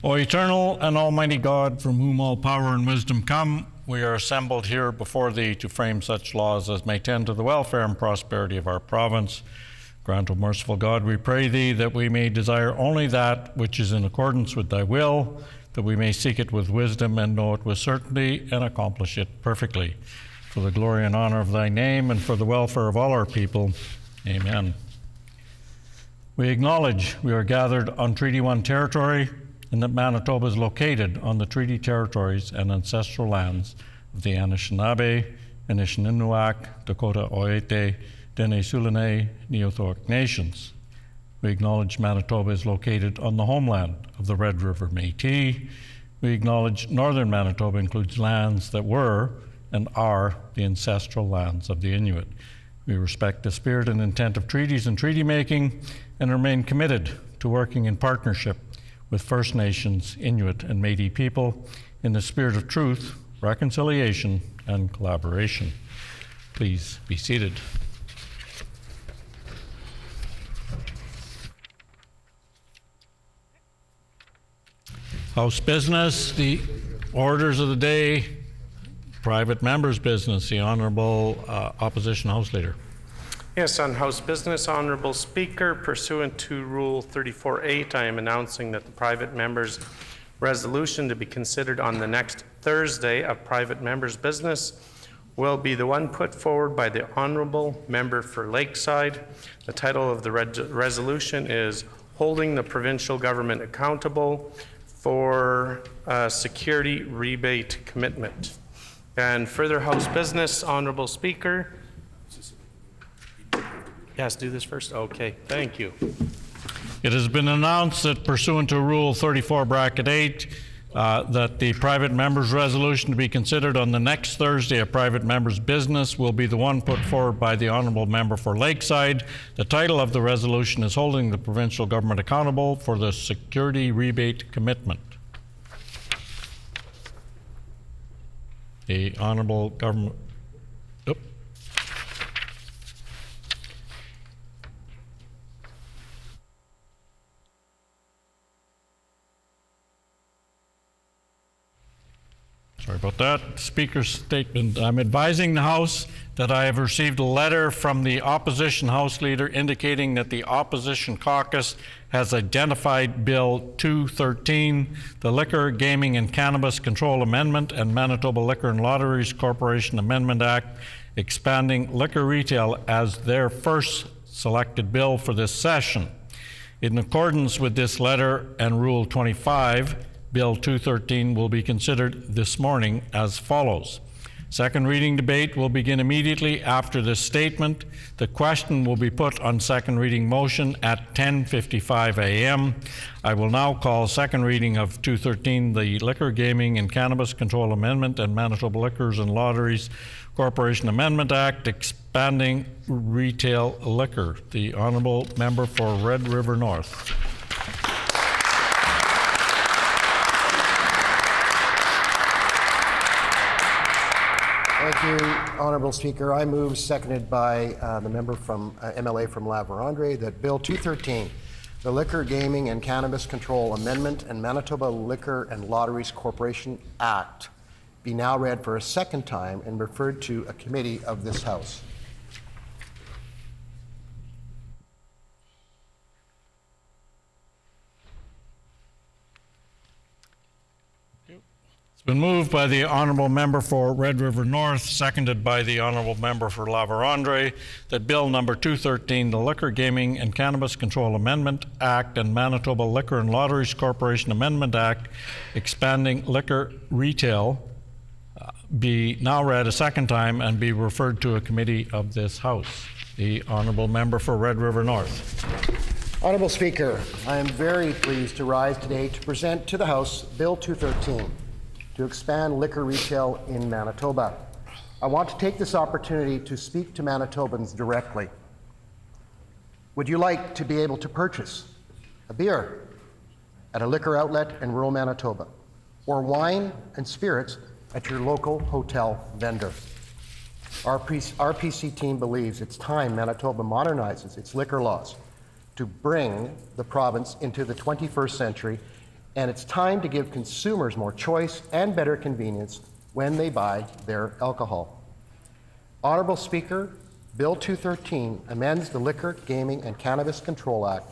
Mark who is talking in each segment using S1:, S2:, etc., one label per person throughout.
S1: O eternal and almighty God, from whom all power and wisdom come, we are assembled here before thee to frame such laws as may tend to the welfare and prosperity of our province. Grant, O merciful God, we pray thee, that we may desire only that which is in accordance with thy will, that we may seek it with wisdom and know it with certainty and accomplish it perfectly. For the glory and honor of thy name and for the welfare of all our people. Amen. We acknowledge we are gathered on Treaty 1 territory and that Manitoba is located on the treaty territories and ancestral lands of the Anishinaabe, Anishinaabe, Dakota Oete, Dene Sulene, Neothoic nations. We acknowledge Manitoba is located on the homeland of the Red River Métis. We acknowledge northern Manitoba includes lands that were and are the ancestral lands of the Inuit. We respect the spirit and intent of treaties and treaty making and remain committed to working in partnership with First Nations, Inuit, and Métis people in the spirit of truth, reconciliation, and collaboration. Please be seated. House business, the orders of the day, private members' business, the Honourable Opposition House Leader.
S2: Yes, on House business, Honourable Speaker, pursuant to Rule 34.8, I am announcing that the private members' resolution to be considered on the next Thursday of private members' business will be the one put forward by the Honourable Member for Lakeside. The title of the resolution is Holding the Provincial Government Accountable for Security Rebate Commitment. And further House business, Honourable Speaker. Yes, do this first? Okay, thank you.
S1: It has been announced that pursuant to Rule 34(8), that the private members' resolution to be considered on the next Thursday of private members' business will be the one put forward by the Honourable Member for Lakeside. The title of the resolution is Holding the Provincial Government Accountable for the Security Rebate Commitment. The Honourable Government... Sorry about that. Speaker's statement. I'm advising the House that I have received a letter from the Opposition House Leader indicating that the Opposition Caucus has identified Bill 213, the Liquor, Gaming and Cannabis Control Amendment and Manitoba Liquor and Lotteries Corporation Amendment Act, expanding liquor retail, as their first selected bill for this session. In accordance with this letter and Rule 25, Bill 213 will be considered this morning as follows. Second reading debate will begin immediately after this statement. The question will be put on second reading motion at 10:55 a.m. I will now call second reading of 213, the Liquor, Gaming and Cannabis Control Amendment and Manitoba Liquors and Lotteries Corporation Amendment Act, expanding retail liquor. The Honourable Member for Red River North.
S3: Thank you, Honourable Speaker. I move, seconded by the member from MLA from La Vérendrye, that Bill 213, the Liquor, Gaming and Cannabis Control Amendment and Manitoba Liquor and Lotteries Corporation Act, be now read for a second time and referred to a committee of this House.
S1: Been moved by the Honourable Member for Red River North, seconded by the Honourable Member for La Vérendrye, that Bill number 213, the Liquor, Gaming and Cannabis Control Amendment Act and Manitoba Liquor and Lotteries Corporation Amendment Act, expanding liquor retail, be now read a second time and be referred to a committee of this House. The Honourable Member for Red River North.
S3: Honourable Speaker, I am very pleased to rise today to present to the House Bill 213, to expand liquor retail in Manitoba. I want to take this opportunity to speak to Manitobans directly. Would you like to be able to purchase a beer at a liquor outlet in rural Manitoba, or wine and spirits at your local hotel vendor? Our RPC team believes it's time Manitoba modernizes its liquor laws to bring the province into the 21st century and it's time to give consumers more choice and better convenience when they buy their alcohol. Honorable Speaker, Bill 213 amends the Liquor, Gaming and Cannabis Control Act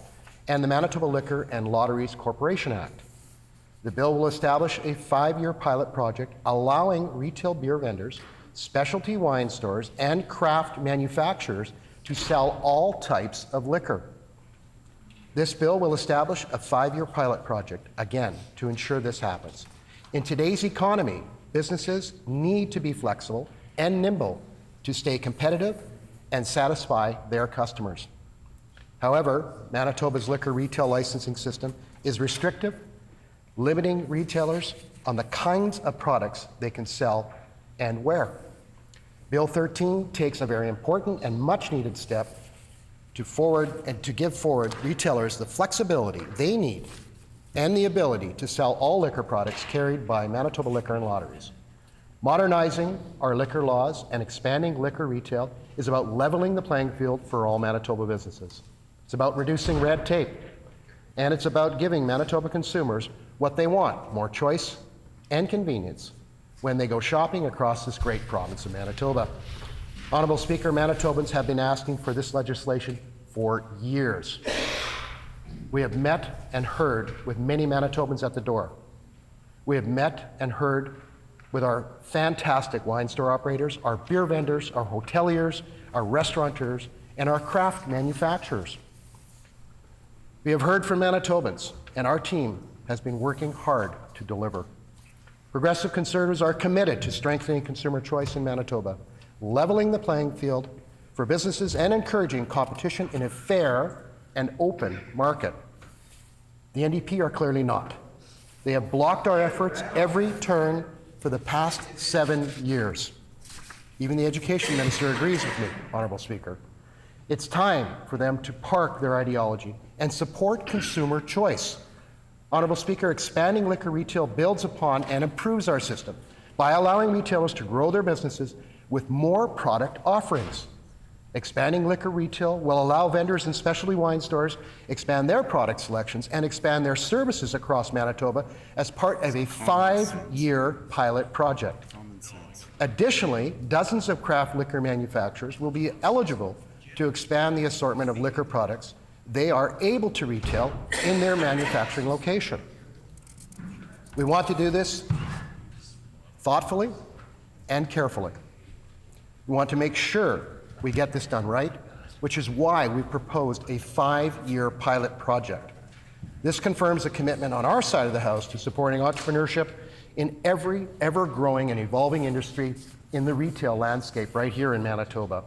S3: and the Manitoba Liquor and Lotteries Corporation Act. The bill will establish a 5-year pilot project allowing retail beer vendors, specialty wine stores, and craft manufacturers to sell all types of liquor. This bill will establish a 5-year pilot project, again, to ensure this happens. In today's economy, businesses need to be flexible and nimble to stay competitive and satisfy their customers. However, Manitoba's liquor retail licensing system is restrictive, limiting retailers on the kinds of products they can sell and where. Bill 13 takes a very important and much needed step to give forward retailers the flexibility they need and the ability to sell all liquor products carried by Manitoba Liquor and Lotteries. Modernizing our liquor laws and expanding liquor retail is about leveling the playing field for all Manitoba businesses. It's about reducing red tape, and it's about giving Manitoba consumers what they want, more choice and convenience when they go shopping across this great province of Manitoba. Honourable Speaker, Manitobans have been asking for this legislation for years. We have met and heard with many Manitobans at the door. We have met and heard with our fantastic wine store operators, our beer vendors, our hoteliers, our restaurateurs, and our craft manufacturers. We have heard from Manitobans, and our team has been working hard to deliver. Progressive Conservatives are committed to strengthening consumer choice in Manitoba, leveling the playing field for businesses and encouraging competition in a fair and open market. The NDP are clearly not. They have blocked our efforts every turn for the past 7 years. Even the Education Minister agrees with me, Honourable Speaker. It's time for them to park their ideology and support consumer choice. Honourable Speaker, expanding liquor retail builds upon and improves our system by allowing retailers to grow their businesses with more product offerings. Expanding liquor retail will allow vendors and specialty wine stores expand their product selections and expand their services across Manitoba as part of a 5-year pilot project. Additionally, dozens of craft liquor manufacturers will be eligible to expand the assortment of liquor products they are able to retail in their manufacturing location. We want to do this thoughtfully and carefully. We want to make sure we get this done right, which is why we proposed a 5-year pilot project. This confirms a commitment on our side of the House to supporting entrepreneurship in every ever-growing and evolving industry in the retail landscape right here in Manitoba.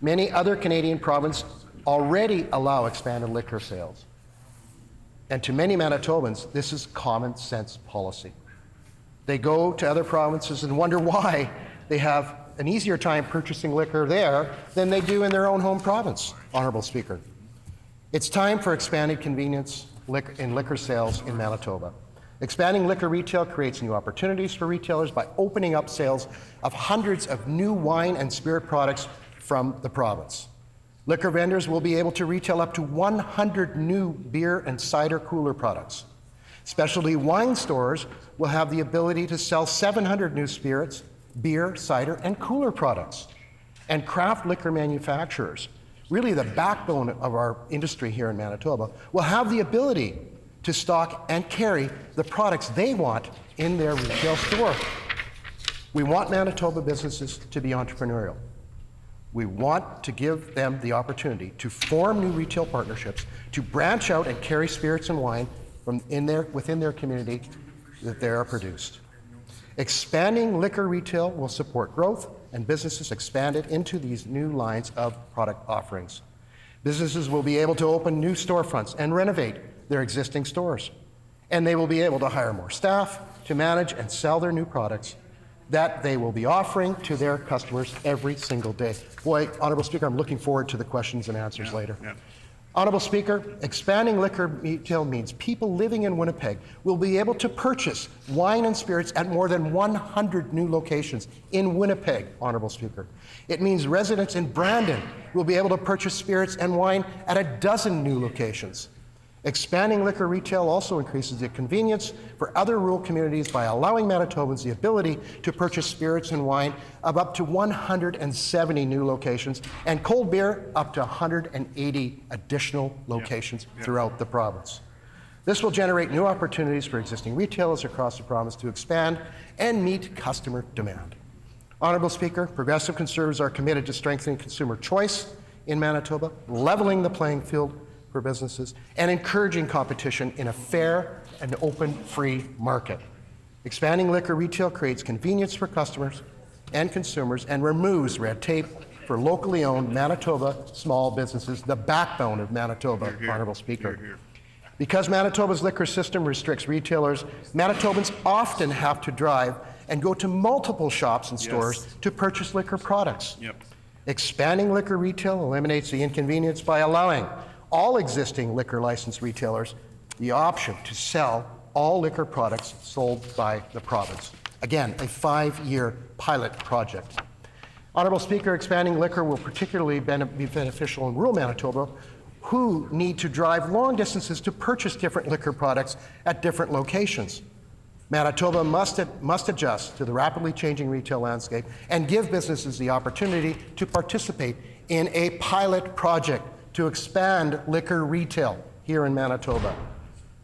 S3: Many other Canadian provinces already allow expanded liquor sales. And to many Manitobans, this is common sense policy. They go to other provinces and wonder why they have an easier time purchasing liquor there than they do in their own home province, Honourable Speaker. It's time for expanded convenience in liquor sales in Manitoba. Expanding liquor retail creates new opportunities for retailers by opening up sales of hundreds of new wine and spirit products from the province. Liquor vendors will be able to retail up to 100 new beer and cider cooler products. Specialty wine stores will have the ability to sell 700 new spirits, beer, cider, and cooler products. And craft liquor manufacturers, really the backbone of our industry here in Manitoba, will have the ability to stock and carry the products they want in their retail store. We want Manitoba businesses to be entrepreneurial. We want to give them the opportunity to form new retail partnerships, to branch out and carry spirits and wine within their community that they are produced. Expanding liquor retail will support growth and businesses expanded into these new lines of product offerings. Businesses will be able to open new storefronts and renovate their existing stores. And they will be able to hire more staff to manage and sell their new products that they will be offering to their customers every single day. Boy, Honourable Speaker, I'm looking forward to the questions and answers later. Honourable Speaker, expanding liquor retail means people living in Winnipeg will be able to purchase wine and spirits at more than 100 new locations in Winnipeg, Honourable Speaker. It means residents in Brandon will be able to purchase spirits and wine at 12 new locations. Expanding liquor retail also increases the convenience for other rural communities by allowing Manitobans the ability to purchase spirits and wine of up to 170 new locations, and cold beer up to 180 additional locations throughout the province. This will generate new opportunities for existing retailers across the province to expand and meet customer demand. Honourable Speaker, Progressive Conservatives are committed to strengthening consumer choice in Manitoba, leveling the playing field for businesses, and encouraging competition in a fair and open, free market. Expanding liquor retail creates convenience for customers and consumers and removes red tape for locally owned Manitoba small businesses, the backbone of Manitoba, Honourable Speaker. Because Manitoba's liquor system restricts retailers, Manitobans often have to drive and go to multiple shops and stores to purchase liquor products. Expanding liquor retail eliminates the inconvenience by allowing all existing liquor license retailers the option to sell all liquor products sold by the province. Again, a 5-year pilot project. Honourable Speaker, expanding liquor will particularly be beneficial in rural Manitoba, who need to drive long distances to purchase different liquor products at different locations. Manitoba must adjust to the rapidly changing retail landscape and give businesses the opportunity to participate in a pilot project to expand liquor retail here in Manitoba.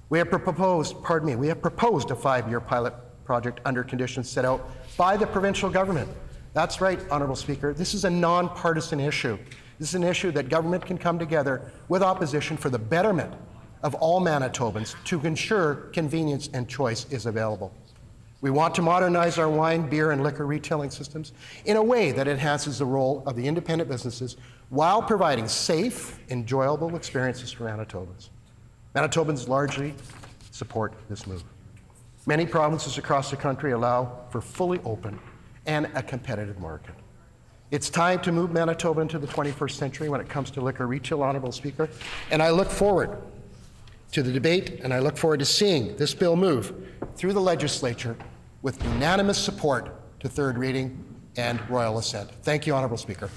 S3: We have proposed a 5-year pilot project under conditions set out by the provincial government. That's right, Honourable Speaker. This is a non-partisan issue. This is an issue that government can come together with opposition for the betterment of all Manitobans to ensure convenience and choice is available. We want to modernize our wine, beer, and liquor retailing systems in a way that enhances the role of the independent businesses while providing safe, enjoyable experiences for Manitobans. Manitobans largely support this move. Many provinces across the country allow for fully open and a competitive market. It's time to move Manitoba into the 21st century when it comes to liquor retail, Honourable Speaker, and I look forward to the debate, and I look forward to seeing this bill move through the Legislature with unanimous support to third reading and royal assent. Thank you, Honourable Speaker.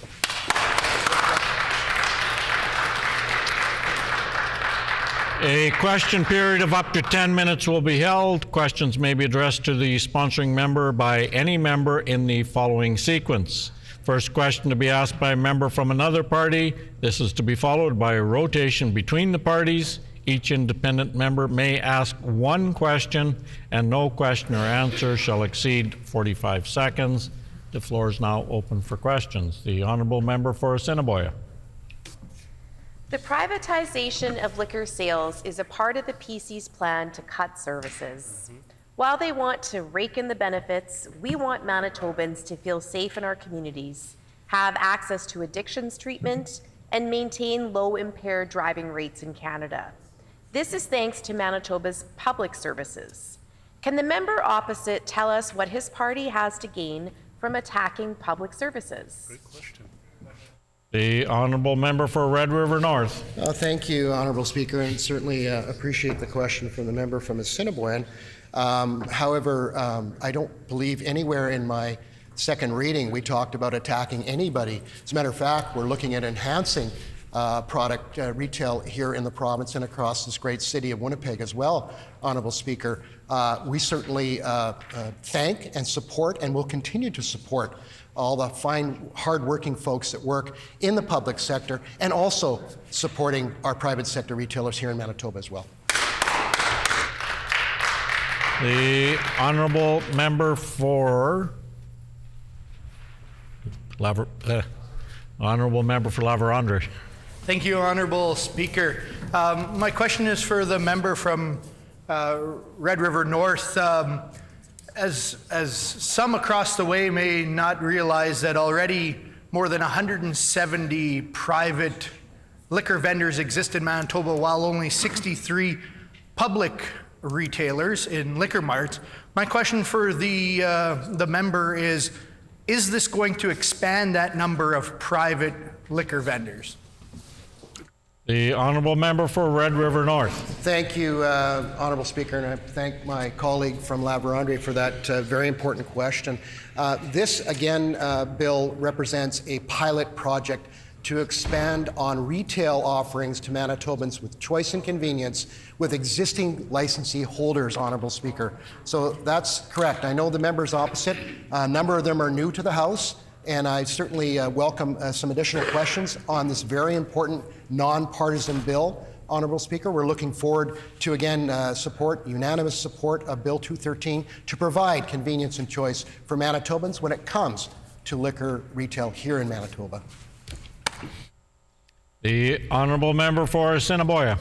S1: A question period of up to 10 minutes will be held. Questions may be addressed to the sponsoring member by any member in the following sequence. First question to be asked by a member from another party. This is to be followed by a rotation between the parties. Each independent member may ask one question, and no question or answer shall exceed 45 seconds. The floor is now open for questions. The honourable member for Assiniboia.
S4: The privatization of liquor sales is a part of the PC's plan to cut services. While they want to rake in the benefits, we want Manitobans to feel safe in our communities, have access to addictions treatment, and maintain low impaired driving rates in Canada. This is thanks to Manitoba's public services. Can the member opposite tell us what his party has to gain from attacking public services?
S2: Good question.
S1: The honourable member for Red River North.
S3: Thank you, Honourable Speaker, and certainly appreciate the question from the member from Assiniboine. However, I don't believe anywhere in my second reading we talked about attacking anybody. As a matter of fact, we're looking at enhancing product retail here in the province and across this great city of Winnipeg as well, Honourable Speaker. We certainly thank and support and will continue to support all the fine, hard-working folks that work in the public sector and also supporting our private sector retailers here in Manitoba as well.
S1: The honourable member for honourable member for La Vérendrye.
S5: Thank you, Honourable Speaker. My question is for the member from Red River North. As some across the way may not realize that already more than 170 private liquor vendors exist in Manitoba, while only 63 public retailers in liquor marts. My question for the member is this going to expand that number of private liquor vendors?
S1: The honourable member for Red River North.
S3: Thank you, Honourable Speaker, and I thank my colleague from La Vérendrye for that very important question. This, again, bill represents a pilot project to expand on retail offerings to Manitobans with choice and convenience with existing licensee holders, Honourable Speaker. So that's correct. I know the members opposite, a number of them are new to the House, and I certainly welcome some additional questions on this very important non-partisan bill. Honourable Speaker, we're looking forward to, again, unanimous support of Bill 213 to provide convenience and choice for Manitobans when it comes to liquor retail here in Manitoba.
S1: The honourable member for Assiniboia.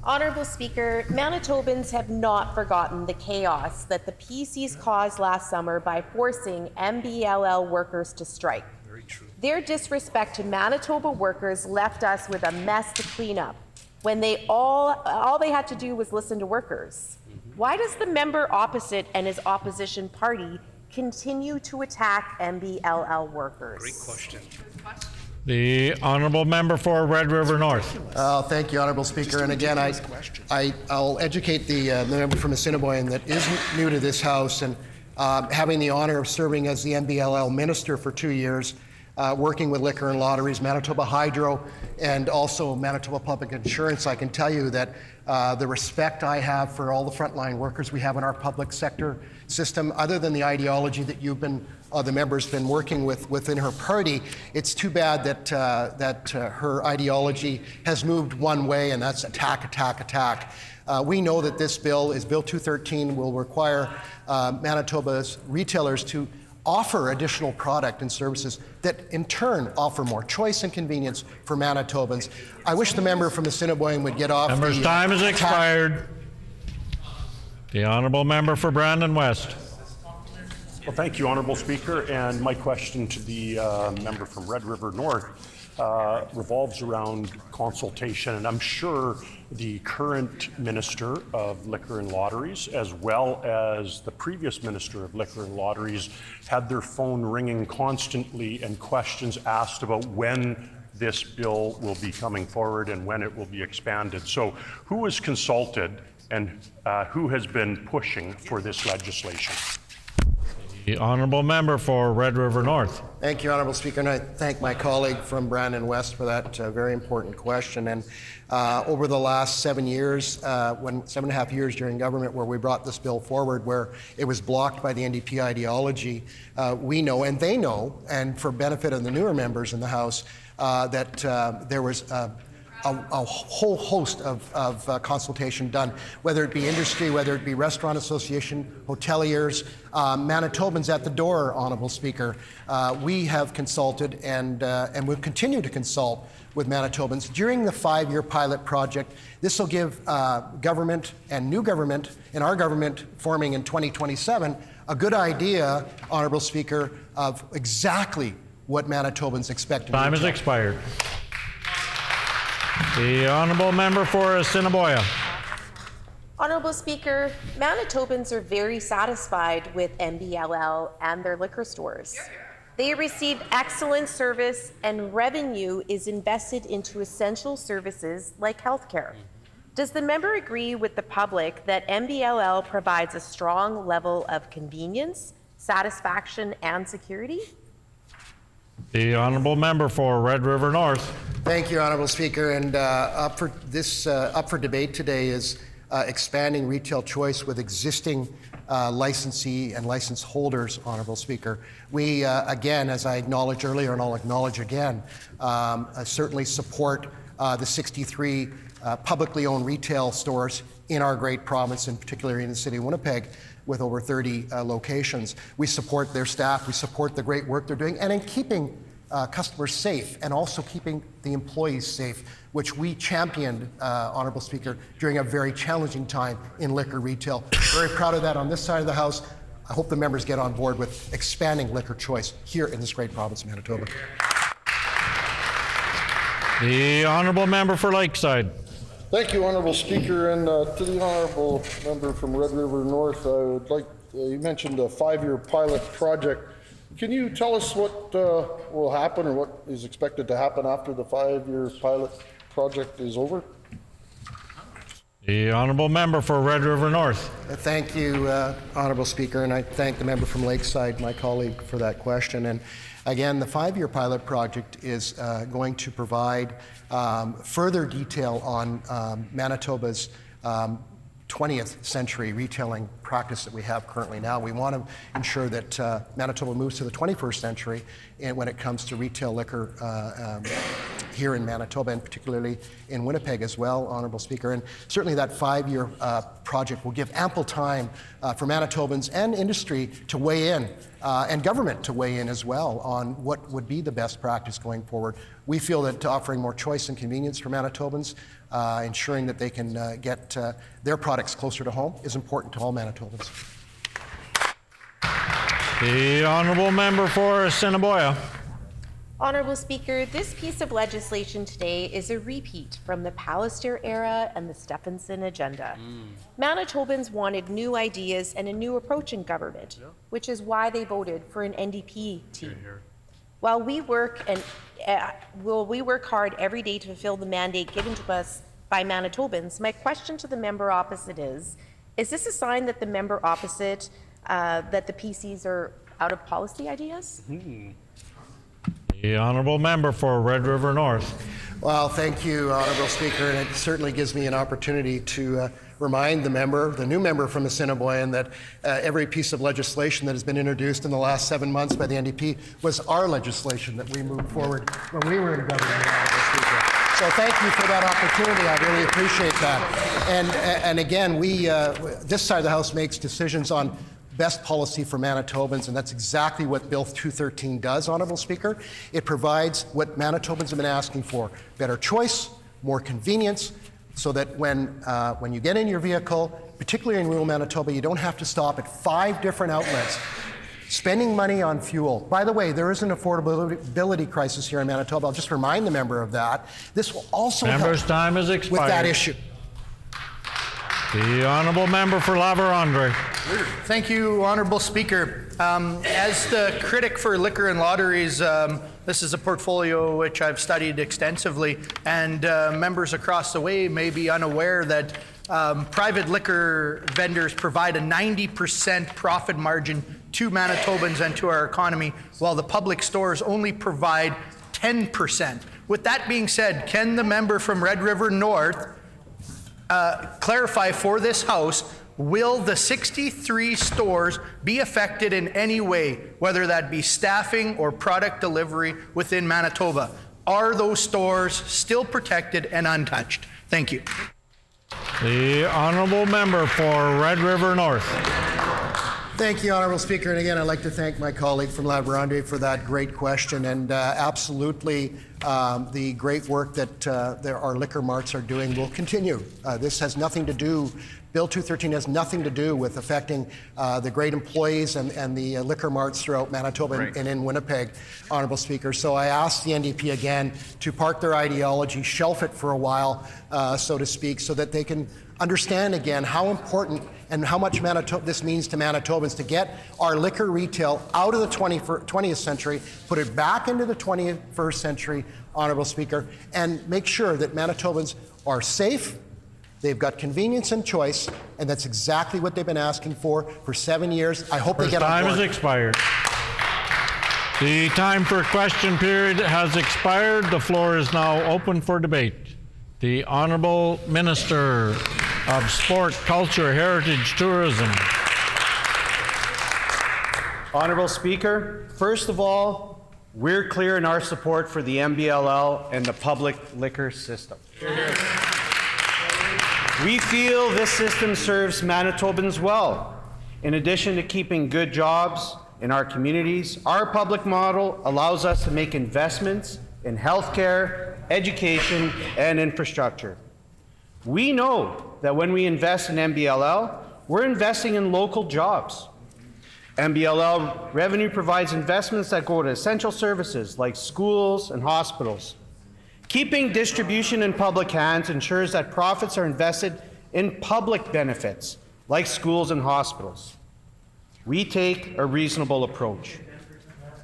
S4: Honourable Speaker, Manitobans have not forgotten the chaos that the PCs caused last summer by forcing MBLL workers to strike. Very true. Their disrespect to Manitoba workers left us with a mess to clean up when they all they had to do was listen to workers. Why does the member opposite and his opposition party continue to attack MBLL workers?
S6: Great question.
S1: The honourable member for Red River North.
S3: Thank you, Honourable Speaker. And again, I'll educate the member from Assiniboine that is new to this House, and having the honour of serving as the MBLL minister for 2 years, working with liquor and lotteries, Manitoba Hydro, and also Manitoba Public Insurance, I can tell you that the respect I have for all the frontline workers we have in our public sector system, other than the ideology that you've been, the member's been working with within her party, it's too bad that her ideology has moved one way, and that's attack, attack, attack. We know that this bill, Bill 213, will require Manitoba's retailers to offer additional product and services that in turn offer more choice and convenience for Manitobans. I wish the member from Assiniboine would get off.
S1: Member's time has expired. The honourable member for Brandon West.
S7: Well, thank you, Honourable Speaker. And my question to the member from Red River North revolves around consultation. And I'm sure the current Minister of Liquor and Lotteries, as well as the previous Minister of Liquor and Lotteries, had their phone ringing constantly and questions asked about when this bill will be coming forward and when it will be expanded. So who was consulted and who has been pushing for this legislation?
S1: The honourable member for Red River North.
S3: Thank you, Honourable Speaker, and I thank my colleague from Brandon West for that very important question. And over the last 7 years, 7.5 years during government where we brought this bill forward, where it was blocked by the NDP ideology, we know, and they know, and for benefit of the newer members in the House, that there was a whole host of consultation done, whether it be industry, whether it be restaurant association, hoteliers, Manitobans at the door, Honourable Speaker. We have consulted and will continue to consult with Manitobans during the 5-year pilot project. This will give government and new government and our government forming in 2027 a good idea, Honourable Speaker, of exactly what Manitobans expect.
S1: Time has expired. The honourable member for Assiniboia.
S4: Honourable Speaker, Manitobans are very satisfied with MBLL and their liquor stores. They receive excellent service, and revenue is invested into essential services like healthcare. Does the member agree with the public that MBLL provides a strong level of convenience, satisfaction, and security?
S1: The honourable member for Red River North.
S3: Thank you, Honourable Speaker. And up for debate today is expanding retail choice with existing licensee and license holders, Honourable Speaker. We, again, as I acknowledged earlier and I'll acknowledge again, certainly support the 63 publicly owned retail stores in our great province, and particularly in the city of Winnipeg, with over 30 locations. We support their staff, we support the great work they're doing, and in keeping customers safe and also keeping the employees safe, which we championed, Honourable Speaker, during a very challenging time in liquor retail. Very proud of that on this side of the House. I hope the members get on board with expanding liquor choice here in this great province of Manitoba.
S1: The honourable member for Lakeside.
S8: Thank you, Honourable Speaker, and to the Honourable member from Red River North, I would like, you mentioned a 5-year pilot project. Can you tell us what will happen or what is expected to happen after the 5-year pilot project is over?
S1: The honourable member for Red River North.
S3: Thank you, Honourable Speaker, and I thank the member from Lakeside, my colleague, for that question. And Again, the 5-year pilot project is going to provide further detail on Manitoba's 20th century retailing practice that we have currently now. We want to ensure that Manitoba moves to the 21st century when it comes to retail liquor here in Manitoba, and particularly in Winnipeg as well, Honourable Speaker. And certainly that 5-year project will give ample time for Manitobans and industry to weigh in, and government to weigh in as well on what would be the best practice going forward. We feel that offering more choice and convenience for Manitobans, ensuring that they can get their products closer to home, is important to all Manitobans.
S1: The Honourable Member for Assiniboia.
S4: Honourable Speaker, this piece of legislation today is a repeat from the Pallister era and the Stephenson agenda. Manitobans wanted new ideas and a new approach in government, which is why they voted for an NDP team. While we work hard every day to fulfill the mandate given to us by Manitobans, my question to the member opposite is this a sign that the member opposite, that the PCs are out of policy ideas?
S1: The Honourable Member for Red River North.
S3: Well, thank you, Honourable Speaker, and it certainly gives me an opportunity to remind the new member from Assiniboia, that every piece of legislation that has been introduced in the last 7 months by the NDP was our legislation that we moved forward when we were in government, Honourable Speaker. So thank you for that opportunity. I really appreciate that. And again, this side of the House makes decisions on best policy for Manitobans, and that's exactly what Bill 213 does, Honourable Speaker. It provides what Manitobans have been asking for: better choice, more convenience, so that when you get in your vehicle, particularly in rural Manitoba, you don't have to stop at 5 different outlets spending money on fuel. By the way, there is an affordability crisis here in Manitoba. I'll just remind the member of that. This will also
S1: Member's
S3: help
S1: time has expired.
S3: with that issue.
S1: The Honourable Member for Laveronde.
S5: Thank you, Honourable Speaker. As the critic for liquor and lotteries, this is a portfolio which I've studied extensively, and members across the way may be unaware that private liquor vendors provide a 90% profit margin to Manitobans and to our economy, while the public stores only provide 10%. With that being said, can the member from Red River North clarify for this House, will the 63 stores be affected in any way, whether that be staffing or product delivery within Manitoba? Are those stores still protected and untouched? Thank you.
S1: The Honourable Member for Red River North.
S3: Thank you, Honourable Speaker. And again, I'd like to thank my colleague from Laveronde for that great question. And absolutely, the great work that our liquor marts are doing will continue. This has nothing to do, Bill 213 has nothing to do with affecting the great employees and the liquor marts throughout Manitoba and in Winnipeg, Honourable Speaker. So I ask the NDP again to park their ideology, shelf it for a while, so to speak, so that they can understand again how important and how much this means to Manitobans to get our liquor retail out of the 20th century, put it back into the 21st century, Honourable Speaker, and make sure that Manitobans are safe, they've got convenience and choice, and that's exactly what they've been asking for 7 years. I hope they get on board.
S1: Time has expired. The time for question period has expired. The floor is now open for debate. The Honourable Minister of Sport, Culture, Heritage, Tourism.
S6: Honourable Speaker, first of all, we're clear in our support for the MBLL and the public liquor system. We feel this system serves Manitobans well. In addition to keeping good jobs in our communities, our public model allows us to make investments in healthcare, education, and infrastructure. We know that when we invest in MBLL, we're investing in local jobs. MBLL revenue provides investments that go to essential services like schools and hospitals. Keeping distribution in public hands ensures that profits are invested in public benefits like schools and hospitals. We take a reasonable approach.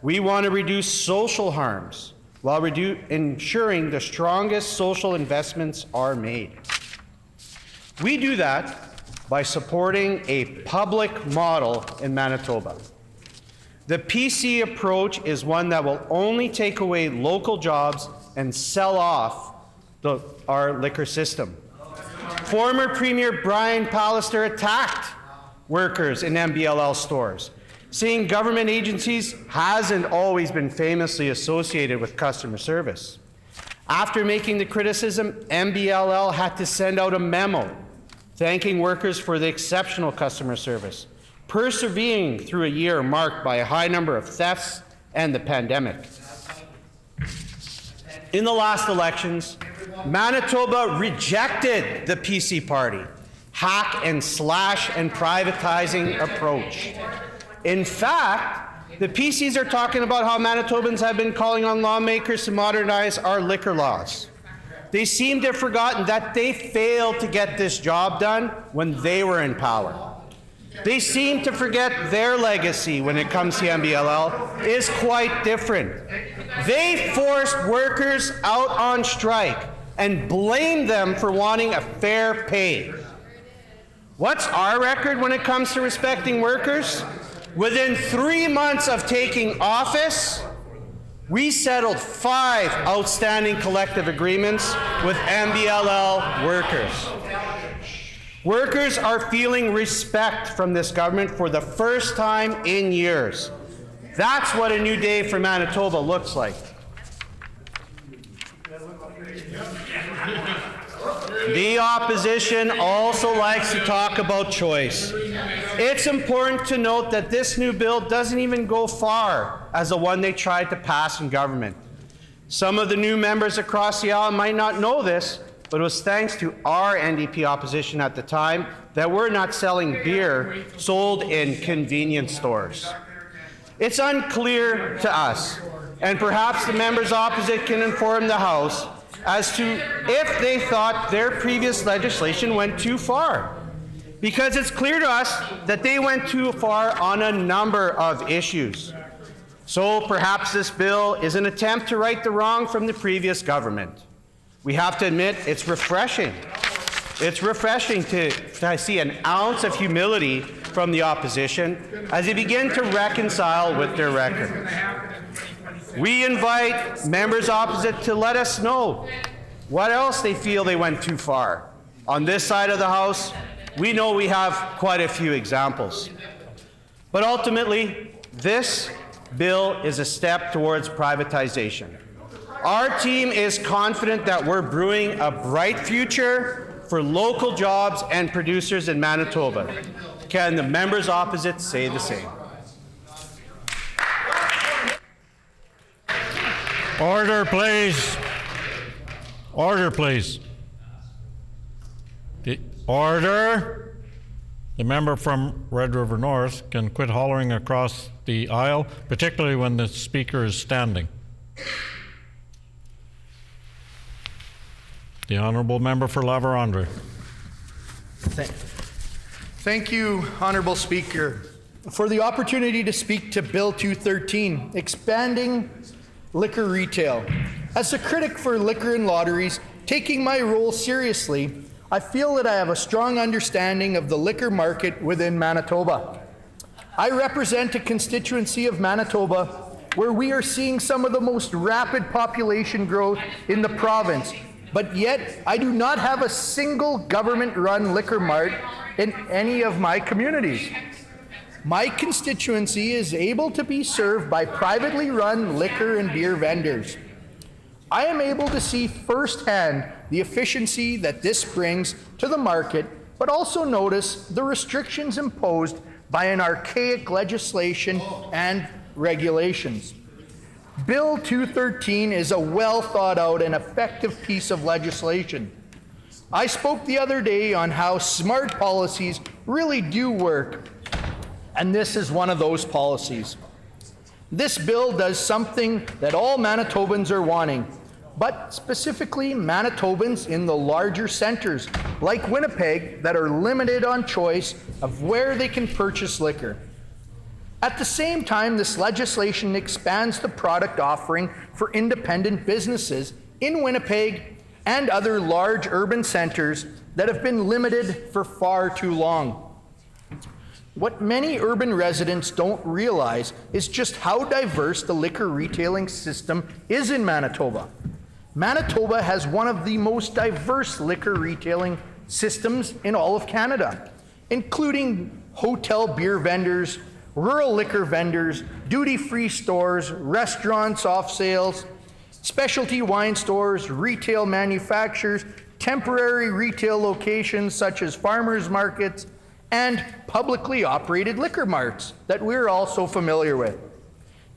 S6: We want to reduce social harms while ensuring the strongest social investments are made. We do that by supporting a public model in Manitoba. The PC approach is one that will only take away local jobs and sell off our liquor system. Former Premier Brian Pallister attacked workers in MBLL stores, saying government agencies hasn't always been famously associated with customer service. After making the criticism, MBLL had to send out a memo thanking workers for the exceptional customer service, persevering through a year marked by a high number of thefts and the pandemic. In the last elections, Manitoba rejected the PC party, hack and slash and privatizing approach. In fact, the PCs are talking about how Manitobans have been calling on lawmakers to modernize our liquor laws. They seem to have forgotten that they failed to get this job done when they were in power. They seem to forget their legacy when it comes to MBLL is quite different. They forced workers out on strike and blamed them for wanting a fair pay. What's our record when it comes to respecting workers? Within 3 months of taking office, we settled 5 outstanding collective agreements with MBLL workers. Workers are feeling respect from this government for the first time in years. That's what a new day for Manitoba looks like. The opposition also likes to talk about choice. It's important to note that this new bill doesn't even go far as the one they tried to pass in government. Some of the new members across the aisle might not know this, but it was thanks to our NDP opposition at the time that we're not selling beer sold in convenience stores. It's unclear to us, and perhaps the members opposite can inform the House as to if they thought their previous legislation went too far. Because it's clear to us that they went too far on a number of issues. So perhaps this bill is an attempt to right the wrong from the previous government. We have to admit it's refreshing. It's refreshing to see an ounce of humility from the opposition as they begin to reconcile with their record. We invite members opposite to let us know what else they feel they went too far. On this side of the House, we know we have quite a few examples. But ultimately, this bill is a step towards privatization. Our team is confident that we're brewing a bright future for local jobs and producers in Manitoba. Can the members opposite say the same?
S1: Order, please. Order, please. Order. The member from Red River North can quit hollering across the aisle, particularly when the speaker is standing. The honourable member for La Vérendrye.
S5: Thank you, Honourable Speaker, for the opportunity to speak to Bill 213, expanding liquor retail. As a critic for liquor and lotteries, taking my role seriously, I feel that I have a strong understanding of the liquor market within Manitoba. I represent a constituency of Manitoba where we are seeing some of the most rapid population growth in the province, but yet I do not have a single government-run liquor mart in any of my communities. My constituency is able to be served by privately run liquor and beer vendors. I am able to see firsthand the efficiency that this brings to the market, but also notice the restrictions imposed by an archaic legislation and regulations. Bill 213 is a well thought out and effective piece of legislation. I spoke the other day on how smart policies really do work, and this is one of those policies. This bill does something that all Manitobans are wanting, but specifically Manitobans in the larger centers, like Winnipeg, that are limited on choice of where they can purchase liquor. At the same time, this legislation expands the product offering for independent businesses in Winnipeg and other large urban centers that have been limited for far too long. What many urban residents don't realize is just how diverse the liquor retailing system is in Manitoba. Manitoba has one of the most diverse liquor retailing systems in all of Canada, including hotel beer vendors, rural liquor vendors, duty-free stores, restaurants, off sales, specialty wine stores, retail manufacturers, temporary retail locations such as farmers markets, and publicly operated liquor marts that we're also familiar with.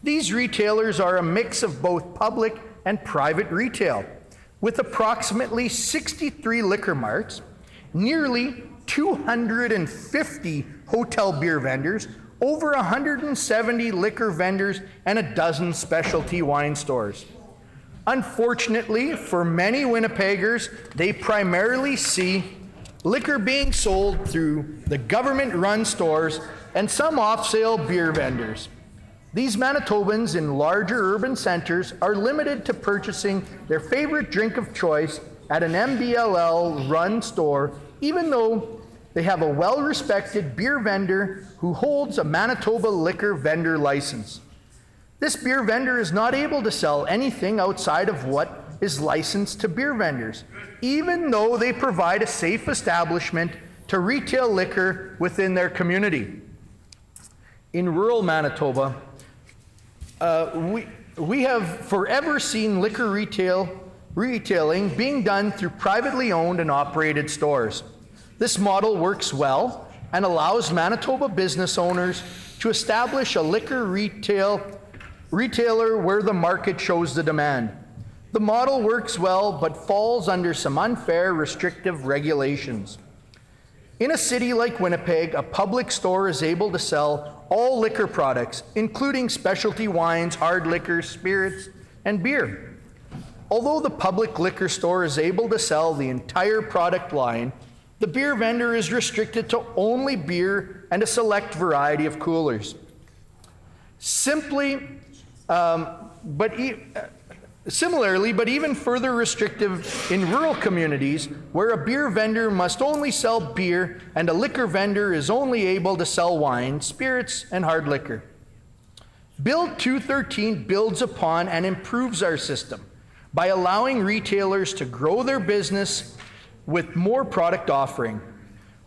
S5: These retailers are a mix of both public and private retail, with approximately 63 liquor marts, nearly 250 hotel beer vendors, over 170 liquor vendors, and a dozen specialty wine stores. Unfortunately, for many Winnipeggers, they primarily see liquor being sold through the government-run stores and some off-sale beer vendors. These Manitobans in larger urban centers are limited to purchasing their favorite drink of choice at an MBLL-run store, even though they have a well-respected beer vendor who holds a Manitoba liquor vendor license. This beer vendor is not able to sell anything outside of what is licensed to beer vendors, even though they provide a safe establishment to retail liquor within their community. In rural Manitoba, we have forever seen liquor retailing being done through privately owned and operated stores. This model works well and allows Manitoba business owners to establish a liquor retailer where the market shows the demand. The model works well, but falls under some unfair, restrictive regulations. In a city like Winnipeg, a public store is able to sell all liquor products, including specialty wines, hard liquor, spirits, and beer. Although the public liquor store is able to sell the entire product line, the beer vendor is restricted to only beer and a select variety of coolers. Similarly, but even further restrictive in rural communities where a beer vendor must only sell beer and a liquor vendor is only able to sell wine, spirits, and hard liquor. Bill 213 builds upon and improves our system by allowing retailers to grow their business with more product offering.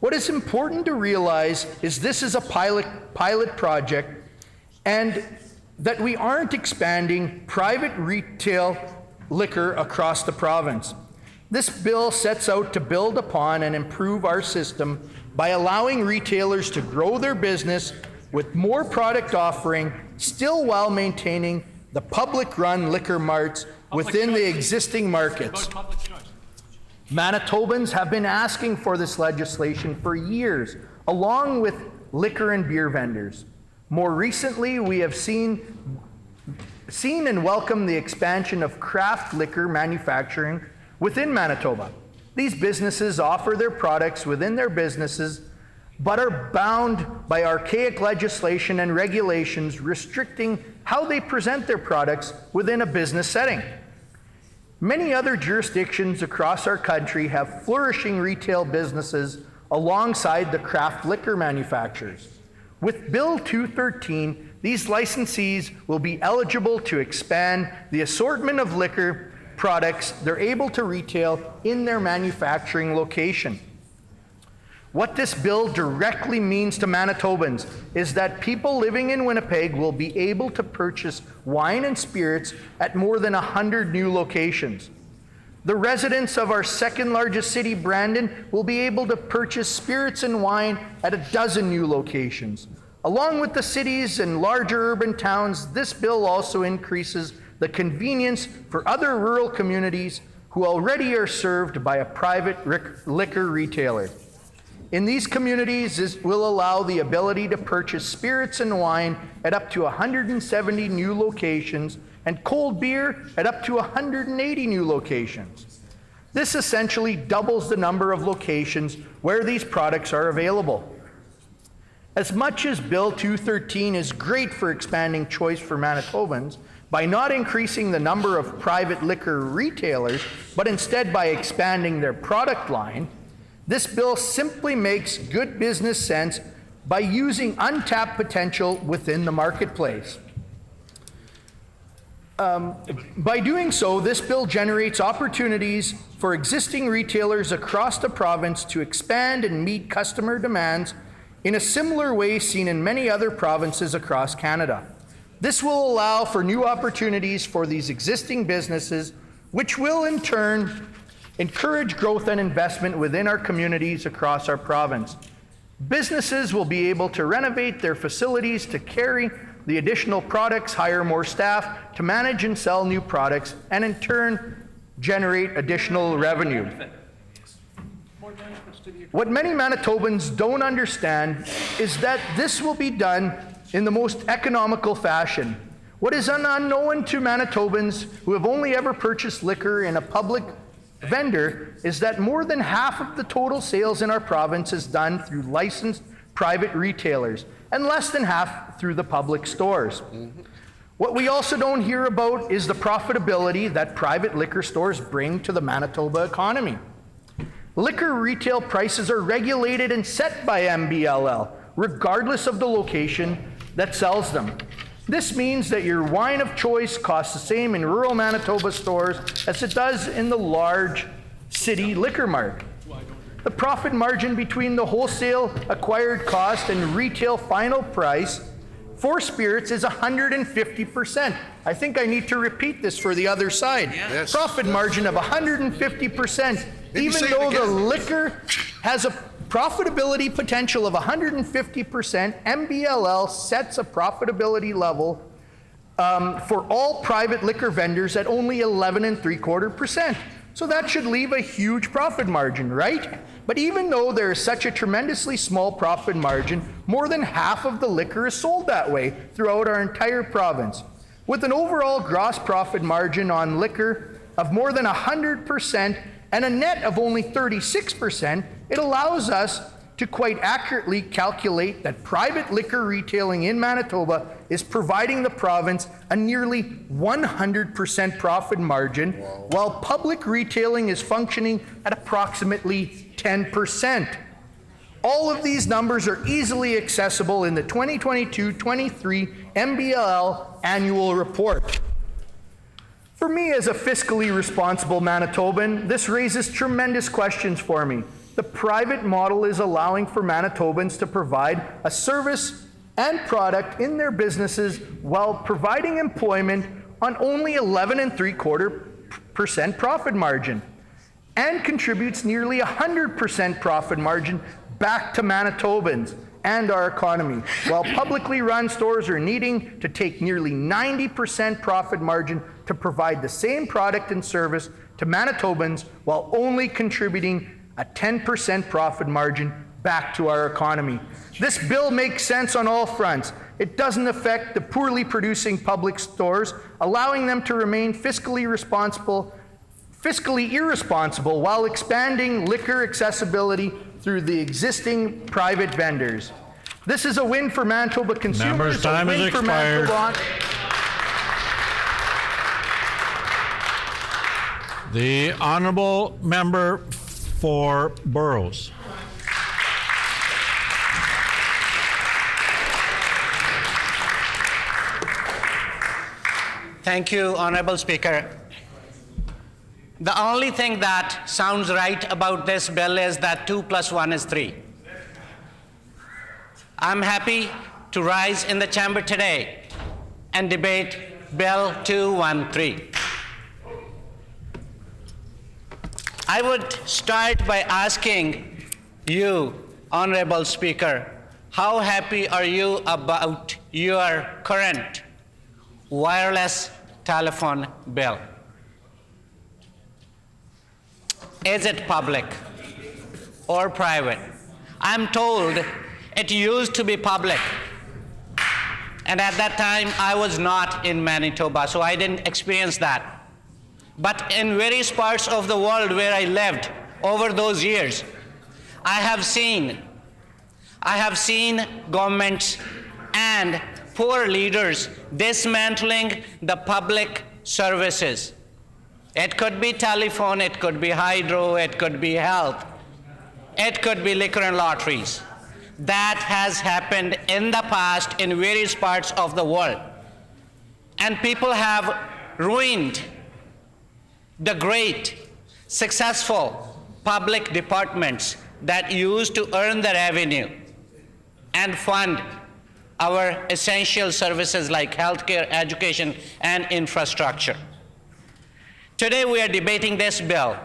S5: What is important to realize is this is a pilot project and that we aren't expanding private retail liquor across the province. This bill sets out to build upon and improve our system by allowing retailers to grow their business with more product offering, still while maintaining the public-run liquor marts within the existing markets. Manitobans have been asking for this legislation for years, along with liquor and beer vendors. More recently, we have seen and welcomed the expansion of craft liquor manufacturing within Manitoba. These businesses offer their products within their businesses, but are bound by archaic legislation and regulations restricting how they present their products within a business setting. Many other jurisdictions across our country have flourishing retail businesses alongside the craft liquor manufacturers. With Bill 213, these licensees will be eligible to expand the assortment of liquor products they're able to retail in their manufacturing location. What this bill directly means to Manitobans is that people living in Winnipeg will be able to purchase wine and spirits at more than 100 new locations. The residents of our second largest city, Brandon, will be able to purchase spirits and wine at a dozen new locations. Along with the cities and larger urban towns, this bill also increases the convenience for other rural communities who already are served by a private liquor retailer. In these communities, this will allow the ability to purchase spirits and wine at up to 170 new locations and cold beer at up to 180 new locations. This essentially doubles the number of locations where these products are available. As much as Bill 213 is great for expanding choice for Manitobans, by not increasing the number of private liquor retailers, but instead by expanding their product line, this bill simply makes good business sense by using untapped potential within the marketplace. By doing so, this bill generates opportunities for existing retailers across the province to expand and meet customer demands in a similar way seen in many other provinces across Canada. This will allow for new opportunities for these existing businesses, which will in turn encourage growth and investment within our communities across our province. Businesses will be able to renovate their facilities to carry the additional products, hire more staff to manage and sell new products, and in turn generate additional revenue. What many Manitobans don't understand is that this will be done in the most economical fashion. What is unknown to Manitobans who have only ever purchased liquor in a public vendor is that more than half of the total sales in our province is done through licensed private retailers, and less than half through the public stores. What we also don't hear about is the profitability that private liquor stores bring to the Manitoba economy. Liquor retail prices are regulated and set by MBLL, regardless of the location that sells them. This means that your wine of choice costs the same in rural Manitoba stores as it does in the large city liquor mart. The profit margin between the wholesale acquired cost and retail final price for spirits is 150%. I think I need to repeat this for the other side.
S9: Yes.
S5: Profit margin of 150%, even though the liquor has a profitability potential of 150%, MBLL sets a profitability level for all private liquor vendors at only 11.75%. So that should leave a huge profit margin, right? But even though there is such a tremendously small profit margin, more than half of the liquor is sold that way throughout our entire province. With an overall gross profit margin on liquor of more than 100% and a net of only 36%, it allows us to quite accurately calculate that private liquor retailing in Manitoba is providing the province a nearly 100% profit margin, while public retailing is functioning at approximately 10%. All of these numbers are easily accessible in the 2022-23 MBLL annual report. For me, as a fiscally responsible Manitoban, this raises tremendous questions for me. The private model is allowing for Manitobans to provide a service and product in their businesses while providing employment on only 11.75% profit margin, and contributes nearly 100% profit margin back to Manitobans and our economy, while publicly run stores are needing to take nearly 90% profit margin to provide the same product and service to Manitobans while only contributing a 10% profit margin back to our economy. This bill makes sense on all fronts. It doesn't affect the poorly producing public stores, allowing them to remain fiscally irresponsible while expanding liquor accessibility through the existing private vendors. This is a win for Manitoba consumers.
S1: Members' time has expired. The honourable member for Burrows.
S10: Thank you, Honorable Speaker. The only thing that sounds right about this bill is that 2 + 1 is 3. I'm happy to rise in the chamber today and debate Bill 213. I would start by asking you, Honorable Speaker, how happy are you about your current wireless telephone bill? Is it public or private? I'm told it used to be public. And at that time, I was not in Manitoba, so I didn't experience that. But in various parts of the world where I lived over those years, I have seen governments and poor leaders dismantling the public services. It could be telephone, it could be hydro, it could be health, it could be liquor and lotteries. that has happened in the past in various parts of the world. And people have ruined the great, successful public departments that used to earn the revenue and fund our essential services like healthcare, education, and infrastructure. Today we are debating this bill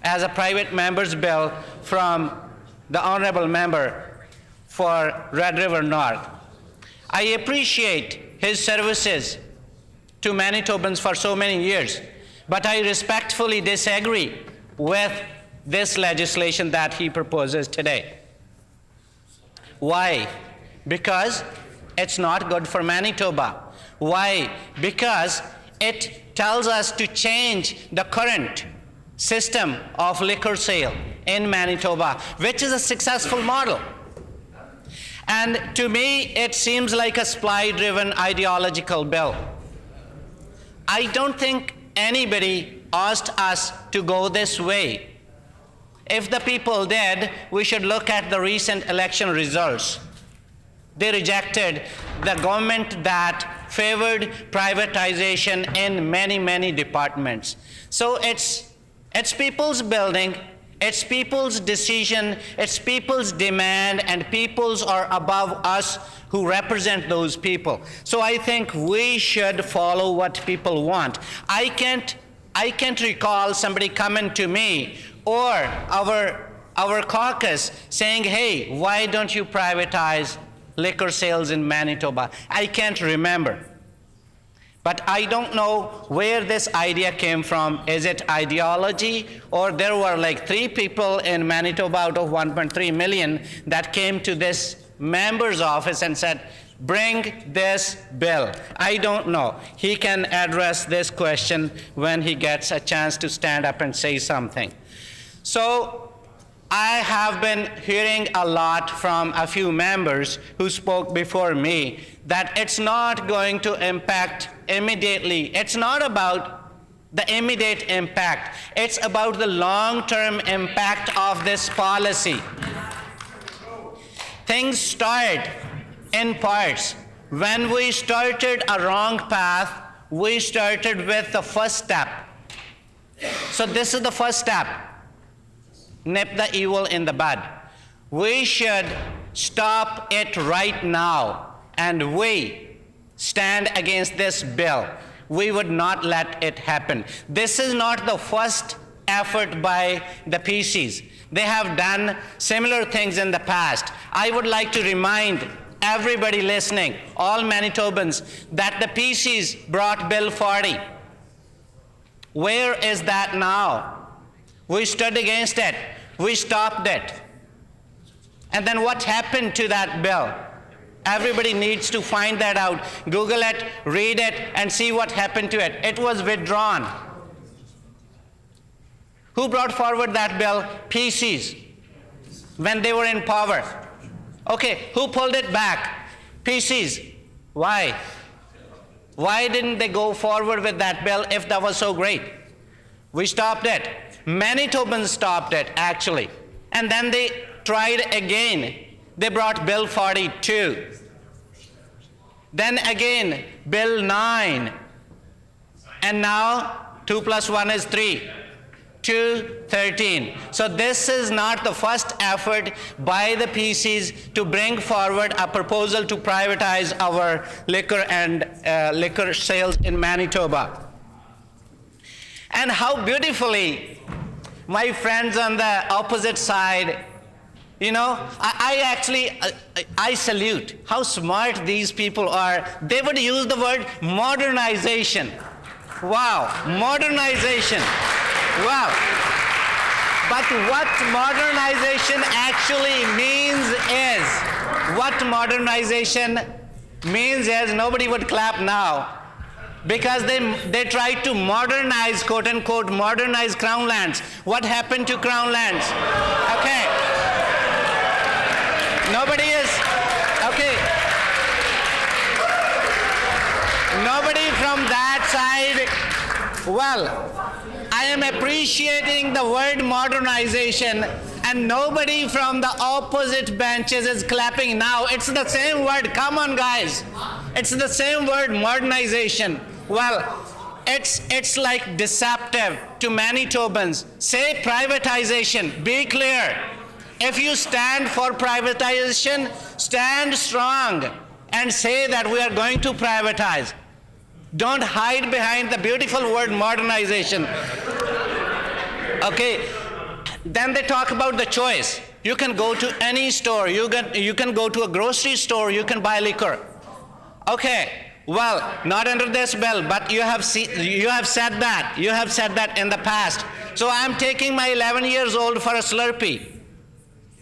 S10: as a private member's bill from the honorable member for Red River North. I appreciate his services to Manitobans for so many years, but I respectfully disagree with this legislation that he proposes today. Why? Because it's not good for Manitoba. Why? Because it tells us to change the current system of liquor sale in Manitoba, which is a successful model. And to me, it seems like a supply-driven ideological bill. I don't think anybody asked us to go this way. If the people did, we should look at the recent election results. They rejected the government that favored privatization in many, many departments. So it's people's building, it's people's decision, it's people's demand, and peoples are above us who represent those people. So I think we should follow what people want. I can't recall somebody coming to me or our caucus saying, hey, why don't you privatize liquor sales in Manitoba? I can't remember. But I don't know where this idea came from. Is it ideology? Or there were like 3 people in Manitoba out of 1.3 million that came to this member's office and said, bring this bill. I don't know. He can address this question when he gets a chance to stand up and say something. So I have been hearing a lot from a few members who spoke before me that it's not going to impact immediately. It's not about the immediate impact. It's about the long-term impact of this policy. Things start in parts. When we started a wrong path, we started with the first step. So this is the first step. Nip the evil in the bud. We should stop it right now, and we stand against this bill. We would not let it happen. This is not the first effort by the PCs. They have done similar things in the past. I would like to remind everybody listening, all Manitobans, that the PCs brought Bill 40. Where is that now? We stood against it. We stopped it. And then what happened to that bill? Everybody needs to find that out. Google it, read it, and see what happened to it. It was withdrawn. Who brought forward that bill? PCs, when they were in power. Okay, who pulled it back? PCs. Why? Why didn't they go forward with that bill if that was so great? We stopped it. Manitobans stopped it, actually. And then they tried again. They brought Bill 42. Then again, Bill 9. And now, 2 plus 1 is 3. 2, 13. So this is not the first effort by the PCs to bring forward a proposal to privatize our liquor and liquor sales in Manitoba. And how beautifully my friends on the opposite side, you know, I salute how smart these people are. They would use the word modernization. Wow, modernization. Wow. But what modernization actually means is, nobody would clap now, because they tried to modernize, quote unquote, modernize Crown lands. What happened to Crown lands? Okay. Nobody is, okay. Nobody from that side, well, I am appreciating the word modernization, and nobody from the opposite benches is clapping now. It's the same word. Come on, guys. It's the same word, modernization. Well, it's like deceptive to Manitobans. Say privatization. Be clear. If you stand for privatization, stand strong and say that we are going to privatize. Don't hide behind the beautiful word modernization. Okay, then they talk about the choice. You can go to any store, you can go to a grocery store, you can buy liquor. Okay, well, not under this bill, but you have said that in the past. So I'm taking my 11 years old for a Slurpee.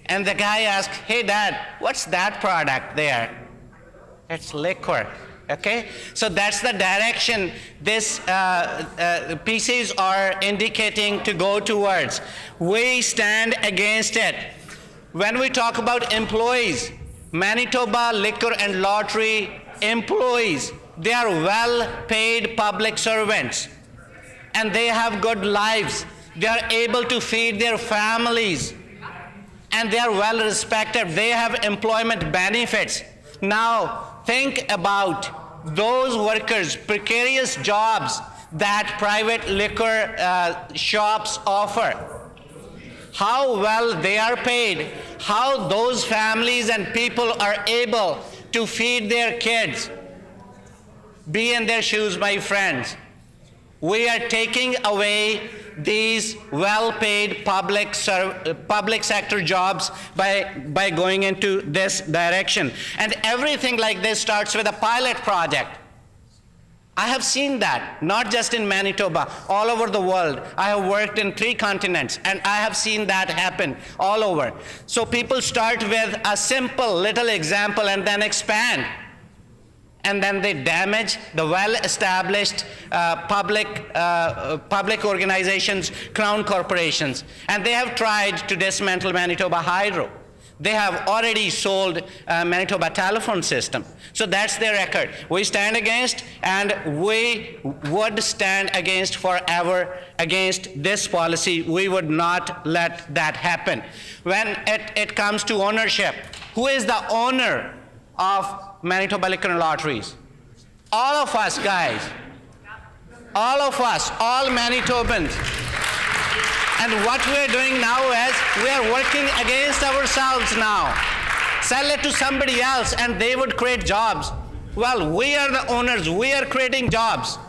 S10: And the guy asks, hey dad, what's that product there? It's liquor. Okay, so that's the direction this PCs are indicating to go towards. We stand against it. When we talk about employees, Manitoba Liquor and Lottery employees, they are well-paid public servants, and they have good lives. They are able to feed their families, and they are well respected. They have employment benefits. Now, think about those workers, precarious jobs that private liquor shops offer. How well they are paid, how those families and people are able to feed their kids. Be in their shoes, my friends. We are taking away these well-paid public sector jobs by going into this direction. And everything like this starts with a pilot project. I have seen that, not just in Manitoba, all over the world. I have worked in 3 continents, and I have seen that happen all over. So people start with a simple little example and then expand. And then they damage the well-established public organizations, crown corporations. And they have tried to dismantle Manitoba Hydro. They have already sold Manitoba telephone system. So that's their record. We stand against, and we would stand against forever against this policy. We would not let that happen. When it comes to ownership, who is the owner of Manitoba Liquor and Lotteries? All of us, guys. All of us, all Manitobans. And what we are doing now is we are working against ourselves now. Sell it to somebody else and they would create jobs. Well, we are the owners, we are creating jobs.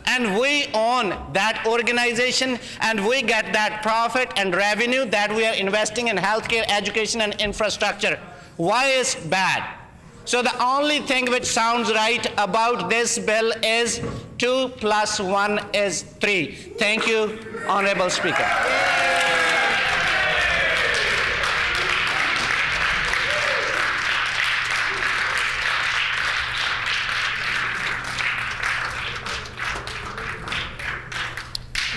S10: And we own that organization, and we get that profit and revenue that we are investing in healthcare, education, and infrastructure. Why is bad? So the only thing which sounds right about this bill is 2 + 1 is 3. Thank you, Honorable Speaker.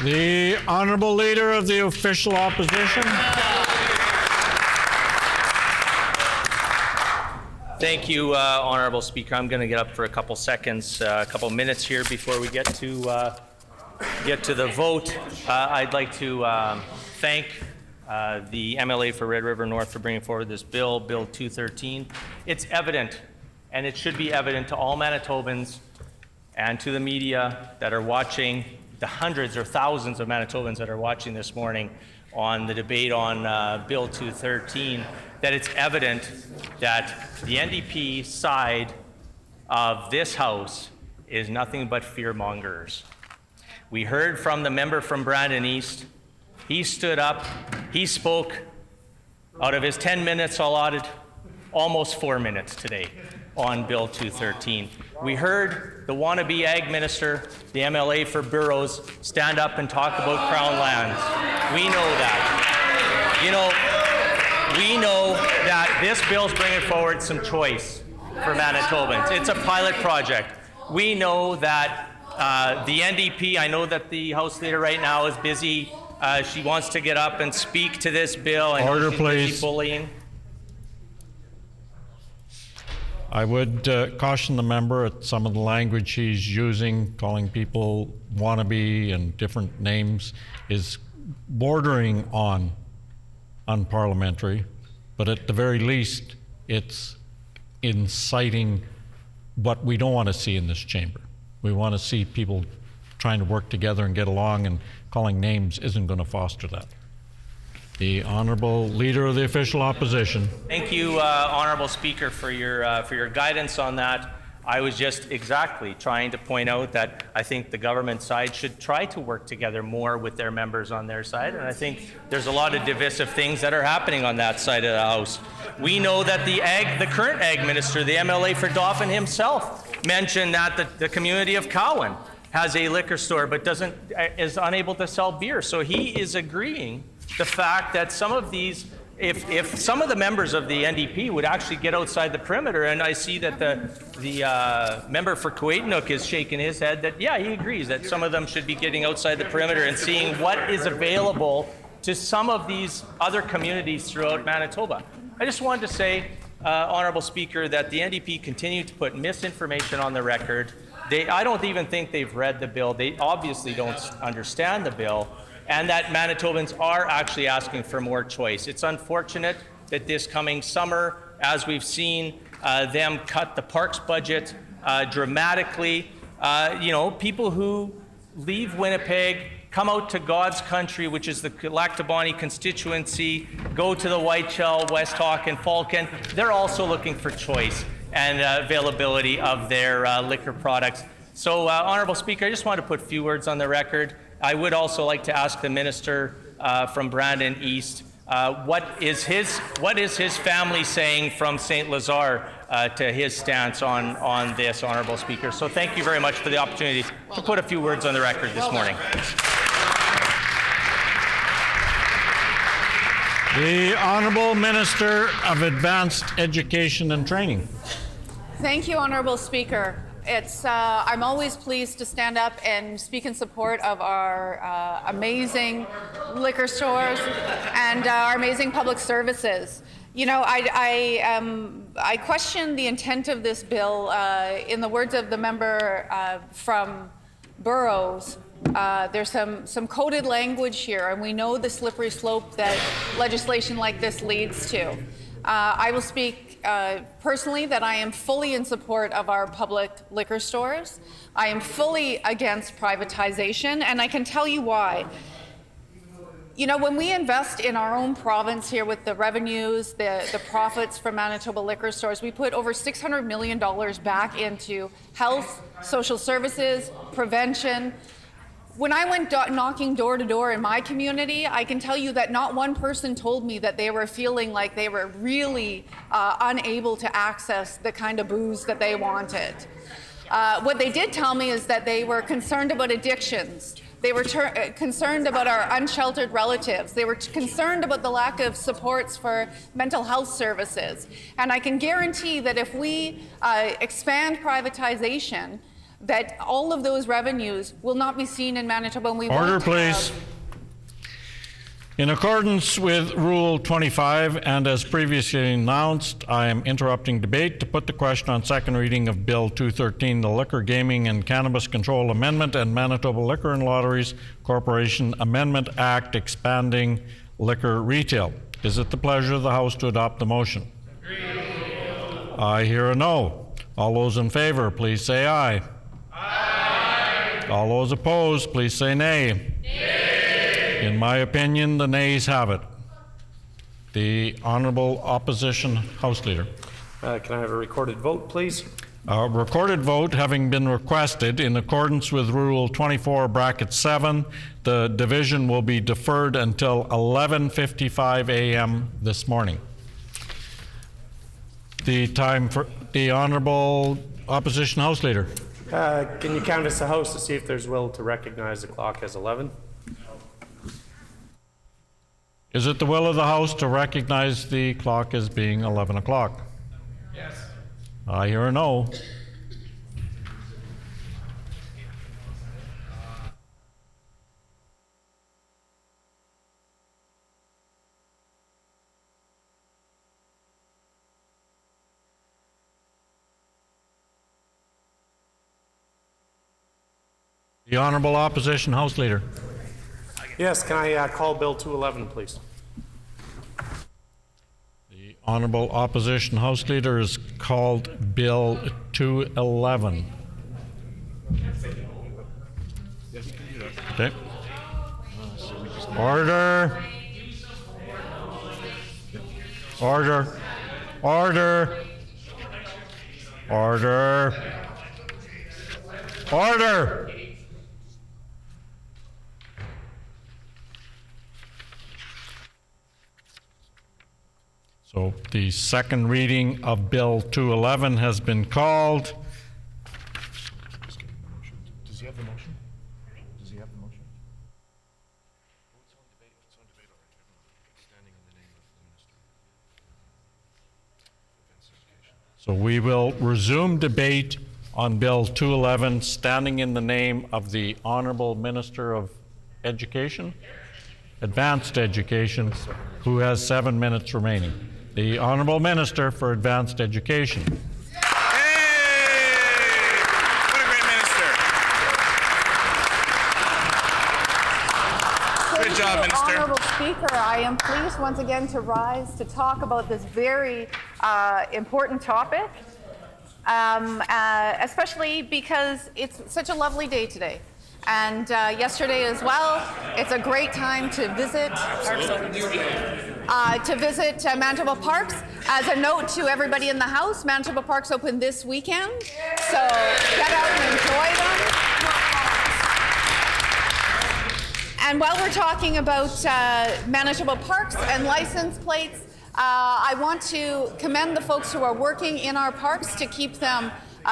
S1: The Honourable Leader of the Official Opposition.
S9: Thank you, Honourable Speaker. I'm going to get up for a couple seconds, a couple minutes here before we get to the vote. I'd like to thank the MLA for Red River North for bringing forward this bill, Bill 213. It's evident, and it should be evident to all Manitobans and to the media that are watching, the hundreds or thousands of Manitobans that are watching this morning on the debate on Bill 213, that it's evident that the NDP side of this House is nothing but fear-mongers. We heard from the member from Brandon East. He stood up, he spoke out of his 10 minutes allotted, almost 4 minutes today on Bill 213. We heard the wannabe ag minister, the MLA for Burrows, stand up and talk about Crown lands. We know that. You know, we know that this bill's bringing forward some choice for Manitobans. It's a pilot project. We know that the NDP, I know that the House Leader right now is busy. She wants to get up and speak to this bill. And
S1: Order,
S9: she's
S1: please.
S9: busy bullying.
S1: I would caution the member at some of the language he's using, calling people wannabe and different names, is bordering on unparliamentary, but at the very least, it's inciting what we don't want to see in this chamber. We want to see people trying to work together and get along, and calling names isn't going to foster that. The Honourable Leader of the Official Opposition.
S9: Thank you, Honourable Speaker, for your guidance on that. I was just exactly trying to point out that I think the government side should try to work together more with their members on their side, and I think there's a lot of divisive things that are happening on that side of the House. We know that the current Ag Minister, the MLA for Dauphin himself, mentioned that the community of Cowan has a liquor store but is unable to sell beer. So he is agreeing the fact that some of these, if some of the members of the NDP would actually get outside the perimeter, and I see that the member for Kuwaitanuk is shaking his head that, yeah, he agrees that some of them should be getting outside the perimeter and seeing what is available to some of these other communities throughout Manitoba. I just wanted to say, Honourable Speaker, that the NDP continue to put misinformation on the record. I don't even think they've read the bill. They obviously don't understand the bill, and that Manitobans are actually asking for more choice. It's unfortunate that this coming summer, as we've seen them cut the parks budget dramatically, people who leave Winnipeg, come out to God's country, which is the Lactabani constituency, go to the Whiteshell, West Hawk, and Falcon, they're also looking for choice and availability of their liquor products. So, Honourable Speaker, I just want to put a few words on the record. I would also like to ask the Minister from Brandon East, what is his family saying from St. Lazare to his stance on this, Honourable Speaker. So thank you very much for the opportunity to put a few words on the record this morning.
S1: The Honourable Minister of Advanced Education and Training.
S11: Thank you, Honourable Speaker. I'm always pleased to stand up and speak in support of our amazing liquor stores and our amazing public services. You know, I question the intent of this bill. In the words of the member from Burroughs, there's some coded language here, and we know the slippery slope that legislation like this leads to. I will speak personally that I am fully in support of our public liquor stores. I am fully against privatization, and I can tell you why. You know, when we invest in our own province here with the revenues, the profits from Manitoba liquor stores, we put over $600 million back into health, social services, prevention. When I went knocking door to door in my community, I can tell you that not one person told me that they were feeling like they were really unable to access the kind of booze that they wanted. What they did tell me is that they were concerned about addictions. They were concerned about our unsheltered relatives. They were concerned about the lack of supports for mental health services. And I can guarantee that if we expand privatization, that all of those revenues will not be seen in Manitoba. And we
S1: Order, please. In accordance with Rule 25, and as previously announced, I am interrupting debate to put the question on second reading of Bill 213, the Liquor, Gaming, and Cannabis Control Amendment and Manitoba Liquor and Lotteries Corporation Amendment Act expanding liquor retail. Is it the pleasure of the House to adopt the motion? Agreed. I hear a no. All those in favor, please say aye. Aye. All those opposed, please say nay. Nay. In my opinion, the nays have it. The Honourable Opposition House Leader.
S2: Can I have a recorded vote, please?
S1: A recorded vote having been requested in accordance with Rule 24(7), the division will be deferred until 11:55 a.m. this morning. The time for the Honourable Opposition House Leader.
S2: Can you canvass the House to see if there's will to recognize the clock as 11?
S1: Is it the will of the House to recognize the clock as being 11 o'clock?
S2: Yes.
S1: I hear a no. The Honourable Opposition House Leader.
S2: Yes, can I call Bill 211, please?
S1: Honorable Opposition House Leader has called Bill 211. Okay. Order. Order. Order. Order. Order. So the second reading of Bill 211 has been called.
S12: Does he have the motion? Does he have the motion?
S1: So we will resume debate on Bill 211, standing in the name of the Honorable Minister of Education, Advanced Education, who has 7 minutes remaining. The Honorable Minister for Advanced Education.
S11: Good job, Minister. Honorable Speaker, I am pleased once again to rise to talk about this very important topic, especially because it's such a lovely day today. And yesterday as well. It's a great time to visit Manitoba Parks. As a note to everybody in the House, Manitoba Parks open this weekend, so get out and enjoy them. And while we're talking about Manitoba Parks and license plates, I want to commend the folks who are working in our parks to keep them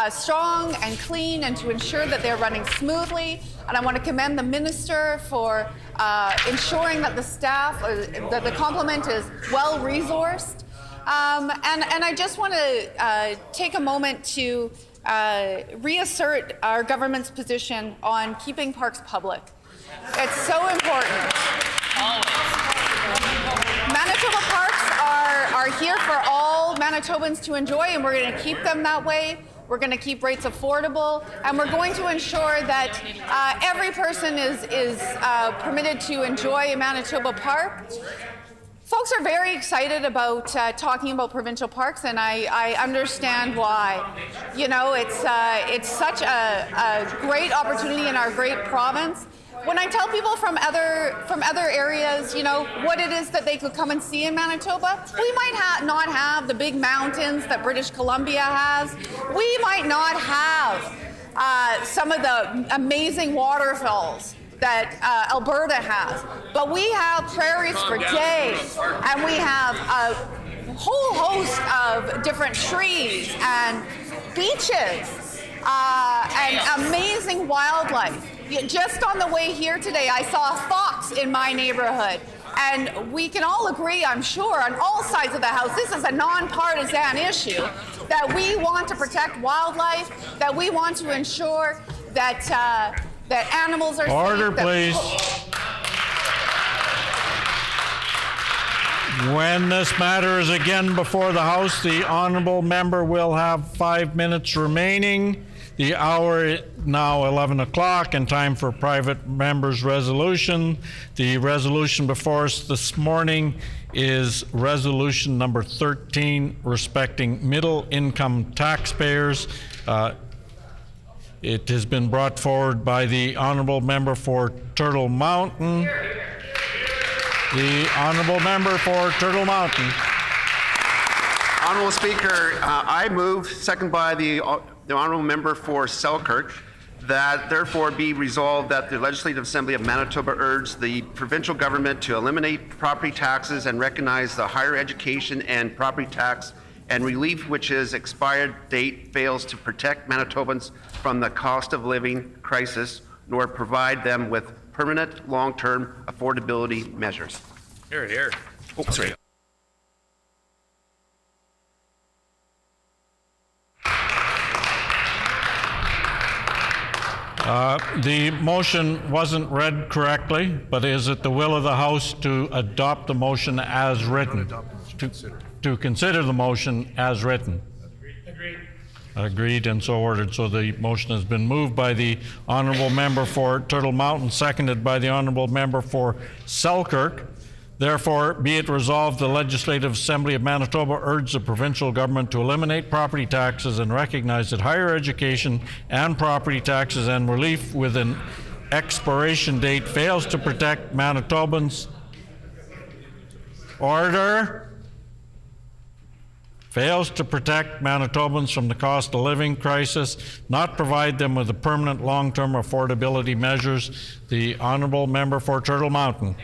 S11: strong and clean and to ensure that they're running smoothly. And I want to commend the Minister for ensuring that the staff, that the complement is well-resourced. And I just want to take a moment to reassert our government's position on keeping parks public. It's so important. Manitoba parks are here for all Manitobans to enjoy, and we're going to keep them that way. We're going to keep rates affordable, and we're going to ensure that every person is permitted to enjoy a Manitoba park. Folks are very excited about talking about provincial parks, and I understand why. You know, it's such a great opportunity in our great province. When I tell people from other areas, you know, what it is that they could come and see in Manitoba, we might not have the big mountains that British Columbia has. We might not have some of the amazing waterfalls that Alberta has, but we have prairies for days, and we have a whole host of different trees and beaches and amazing wildlife. Just on the way here today, I saw a fox in my neighborhood. And we can all agree, I'm sure, on all sides of the House, this is a nonpartisan issue, that we want to protect wildlife, that we want to ensure that that animals are
S1: Order,
S11: safe.
S1: please. When this matter is again before the House, the honourable member will have 5 minutes remaining. The hour is now 11 o'clock and time for private members' resolution. The resolution before us this morning is resolution number 13, respecting middle-income taxpayers. It has been brought forward by the honourable member for Turtle Mountain. The honourable member for Turtle Mountain.
S13: Honourable Speaker, I move, second by the honourable member for Selkirk, that therefore be resolved that the Legislative Assembly of Manitoba urge the provincial government to eliminate property taxes and recognize the higher education and property tax and relief which is expired date fails to protect Manitobans from the cost of living crisis, nor provide them with permanent long-term affordability measures.
S9: Here, here.
S13: Oh, sorry.
S1: The motion wasn't read correctly, but is it the will of the House to adopt the motion as written? To consider the motion as written? Agreed. Agreed and so ordered. So the motion has been moved by the honourable member for Turtle Mountain, seconded by the honourable member for Selkirk, Therefore, be it resolved, the Legislative Assembly of Manitoba urges the provincial government to eliminate property taxes and recognize that higher education and property taxes and relief with an expiration date fails to protect Manitobans. Order. Fails to protect Manitobans from the cost of living crisis, not provide them with the permanent long-term affordability measures. The honourable member for Turtle Mountain.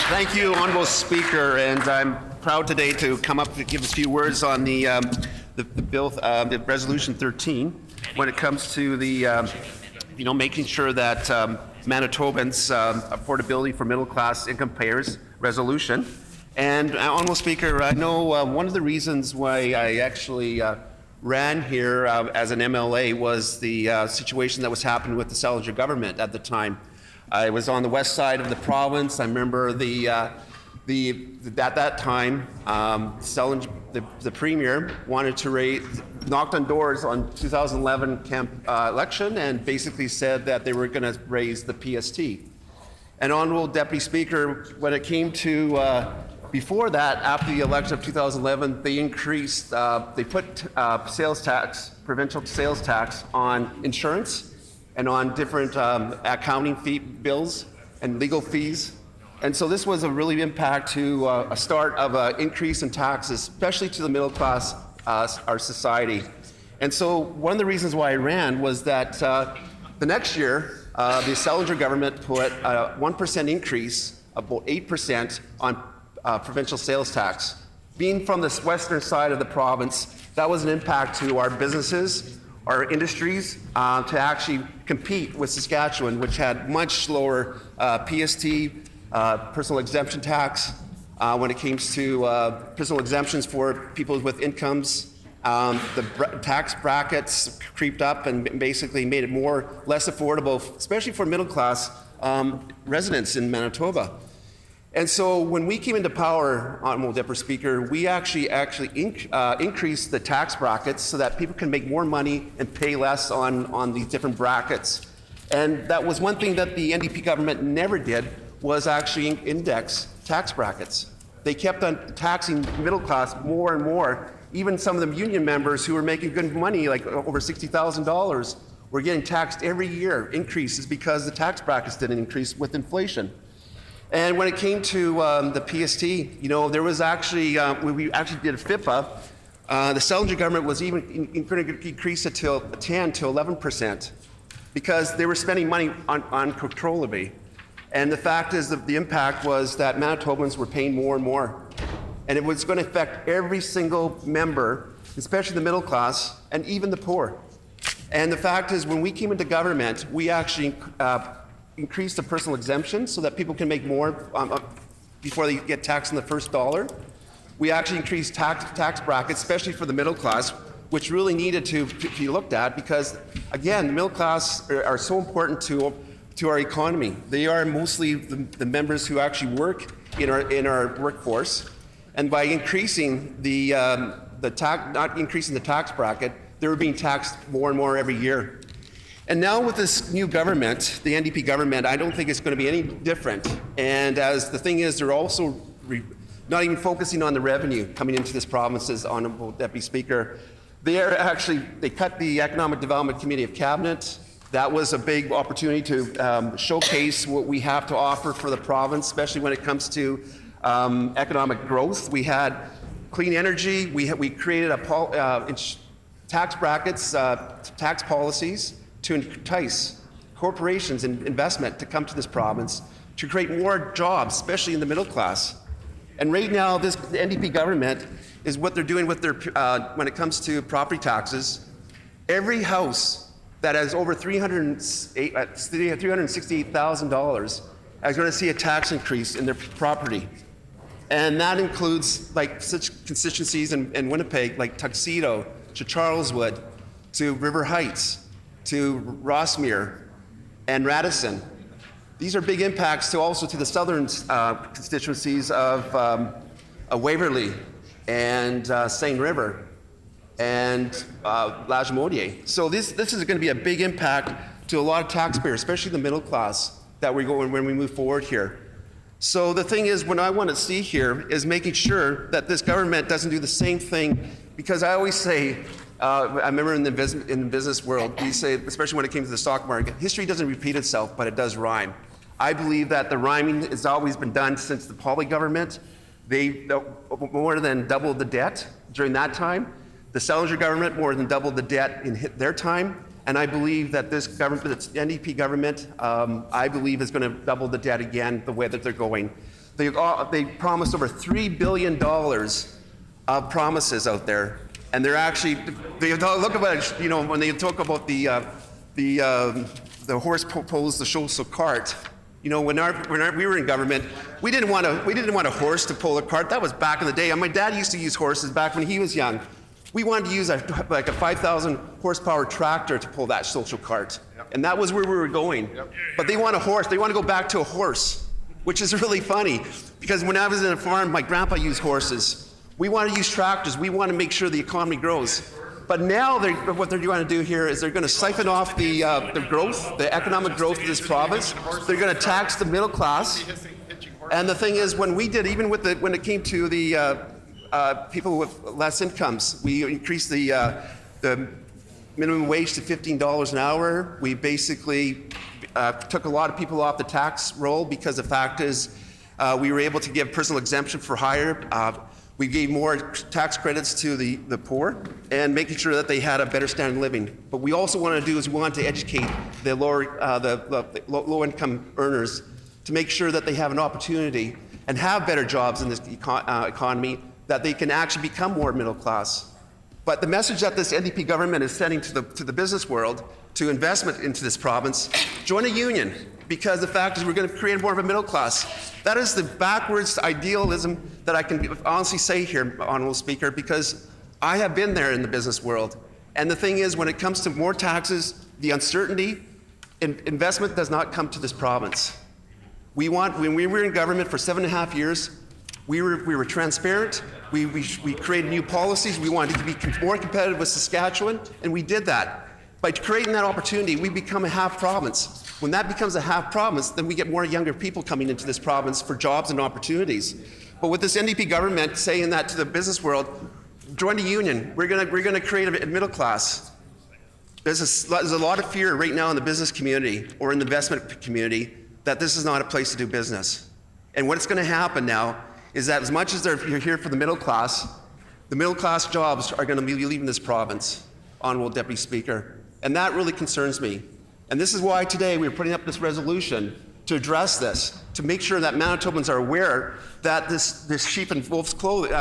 S13: Thank you, Honourable Speaker, and I'm proud today to come up to give a few words on the bill, the Resolution 13, when it comes to the, making sure that Manitobans' affordability for middle-class income payers resolution. And Honourable Speaker, I know one of the reasons why I actually ran here as an MLA was the situation that was happening with the Legislature government at the time. I was on the west side of the province. I remember at that time, the premier wanted to knocked on doors on 2011 election and basically said that they were going to raise the PST. And Honourable Deputy Speaker, when it came to before that, after the election of 2011, they increased, they put sales tax, provincial sales tax on insurance and on different accounting fee bills and legal fees. And so this was a really impact to a start of an increase in taxes, especially to the middle class, our society. And so one of the reasons why I ran was that the next year, the Legislature government put a 1% increase, about 8% on provincial sales tax. Being from this western side of the province, that was an impact to our businesses, our industries, to actually compete with Saskatchewan, which had much lower PST, personal exemption tax, when it came to personal exemptions for people with incomes. The tax brackets creeped up and basically made it less affordable, especially for middle class residents in Manitoba. And so when we came into power, Honourable Deputy Speaker, we actually increased the tax brackets so that people can make more money and pay less on these different brackets. And that was one thing that the NDP government never did, was actually index tax brackets. They kept on taxing middle class more and more. Even some of the union members who were making good money, like over $60,000, were getting taxed every year, increases, because the tax brackets didn't increase with inflation. And when it came to the PST, there was actually, we actually did a FIPA. The Legislature government was even going to decrease it to 10 to 11% because they were spending money uncontrollably. And the fact is that the impact was that Manitobans were paying more and more. And it was going to affect every single member, especially the middle class and even the poor. And the fact is, when we came into government, we actually increase the personal exemption so that people can make more before they get taxed on the first dollar. We actually increased tax brackets, especially for the middle class, which really needed to be looked at because, again, the middle class are so important to our economy. They are mostly the members who actually work in our workforce. And by increasing not increasing the tax bracket, they were being taxed more and more every year. And now with this new government, the NDP government, I don't think it's going to be any different. And as the thing is, they're also not even focusing on the revenue coming into this province, as Honourable Deputy Speaker. They cut the Economic Development Committee of Cabinet. That was a big opportunity to showcase what we have to offer for the province, especially when it comes to economic growth. We had clean energy. We created tax brackets, tax policies to entice corporations and investment to come to this province to create more jobs, especially in the middle class. And right now, the NDP government is what they're doing with their when it comes to property taxes. Every house that has over $368,000 is going to see a tax increase in their property. And that includes like such constituencies in Winnipeg, like Tuxedo, to Charleswood, to River Heights, to Rossmere, and Radisson. These are big impacts also to the southern constituencies of Waverley and Seine River and Lagimodiere. So this is going to be a big impact to a lot of taxpayers, especially the middle class, that we're going when we move forward here. So the thing is, what I want to see here is making sure that this government doesn't do the same thing, because I always say, I remember in the business world, we say, especially when it came to the stock market, history doesn't repeat itself, but it does rhyme. I believe that the rhyming has always been done since the Pauli government. They more than doubled the debt during that time. The Selinger government more than doubled the debt in their time. And I believe that this government, this NDP government, I believe is going to double the debt again the way that they're going. They promised over $3 billion of promises out there. And they're actually, they look about it, you know, when they talk about the horse pulls the social cart. You know, when we were in government, we didn't want a horse to pull a cart. That was back in the day. And my dad used to use horses back when he was young. We wanted to use like a 5,000 horsepower tractor to pull that social cart. Yep. And that was where we were going. Yep. But they want a horse. They want to go back to a horse, which is really funny. Because when I was in a farm, my grandpa used horses. We want to use tractors. We want to make sure the economy grows. But now what they're going to do here is they're going to siphon off the growth, the economic growth of this province. They're going to tax the middle class. And the thing is, when it came to the people with less incomes, we increased the minimum wage to $15 an hour. We basically took a lot of people off the tax roll, because the fact is we were able to give personal exemption for hire. We gave more tax credits to the poor and making sure that they had a better standard of living. But we also want to do is we want to educate the low-income earners to make sure that they have an opportunity and have better jobs in this economy, that they can actually become more middle class. But the message that this NDP government is sending to the business world, to investment into this province, join a union, because the fact is we're going to create more of a middle class. That is the backwards idealism that I can honestly say here, Honourable Speaker, because I have been there in the business world. And the thing is, when it comes to more taxes, the uncertainty, investment does not come to this province. When we were in government for 7.5 years, we were transparent. We created new policies. We wanted to be more competitive with Saskatchewan, and we did that. By creating that opportunity, we become a half province. When that becomes a half province, then we get more younger people coming into this province for jobs and opportunities. But with this NDP government saying that to the business world, join a union. We're going to create a middle class. There's a lot of fear right now in the business community or in the investment community that this is not a place to do business. And what's going to happen now is that as much as you're here for the middle class jobs are going to be leaving this province, Honourable Deputy Speaker. And that really concerns me. And this is why today we're putting up this resolution to address this, to make sure that Manitobans are aware that this sheep and wolf's clothing,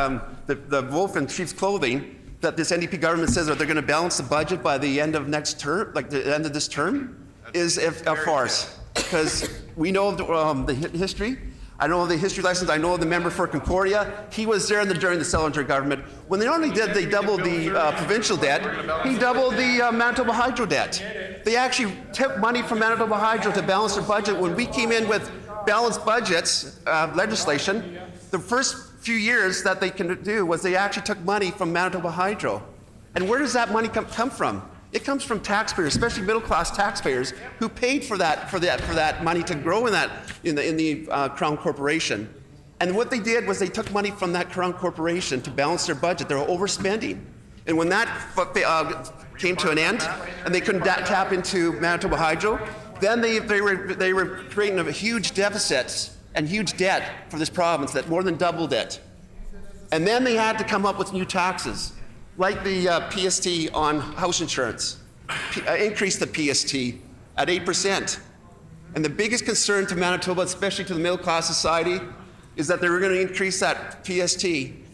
S13: the wolf in sheep's clothing, that this NDP government says that they're going to balance the budget by the end of next term, like the end of this term, is a farce. Because we know the history. I know the history lessons. I know the member for Concordia. He was there during the Selinger government. When they not only did they double the provincial debt, he doubled the Manitoba Hydro debt. They actually took money from Manitoba Hydro to balance their budget. When we came in with balanced budgets legislation, the first few years that they can do was they actually took money from Manitoba Hydro. And where does that money come from? It comes from taxpayers, especially middle-class taxpayers, who paid for that money to grow in the Crown Corporation. And what they did was they took money from that Crown Corporation to balance their budget. They were overspending. And when that came to an end, and they couldn't tap into Manitoba Hydro, then they were creating a huge deficit and huge debt for this province that more than doubled it. And then they had to come up with new taxes, like the PST on house insurance, increase the PST at 8%. And the biggest concern to Manitoba, especially to the middle class society, is that they were going to increase that PST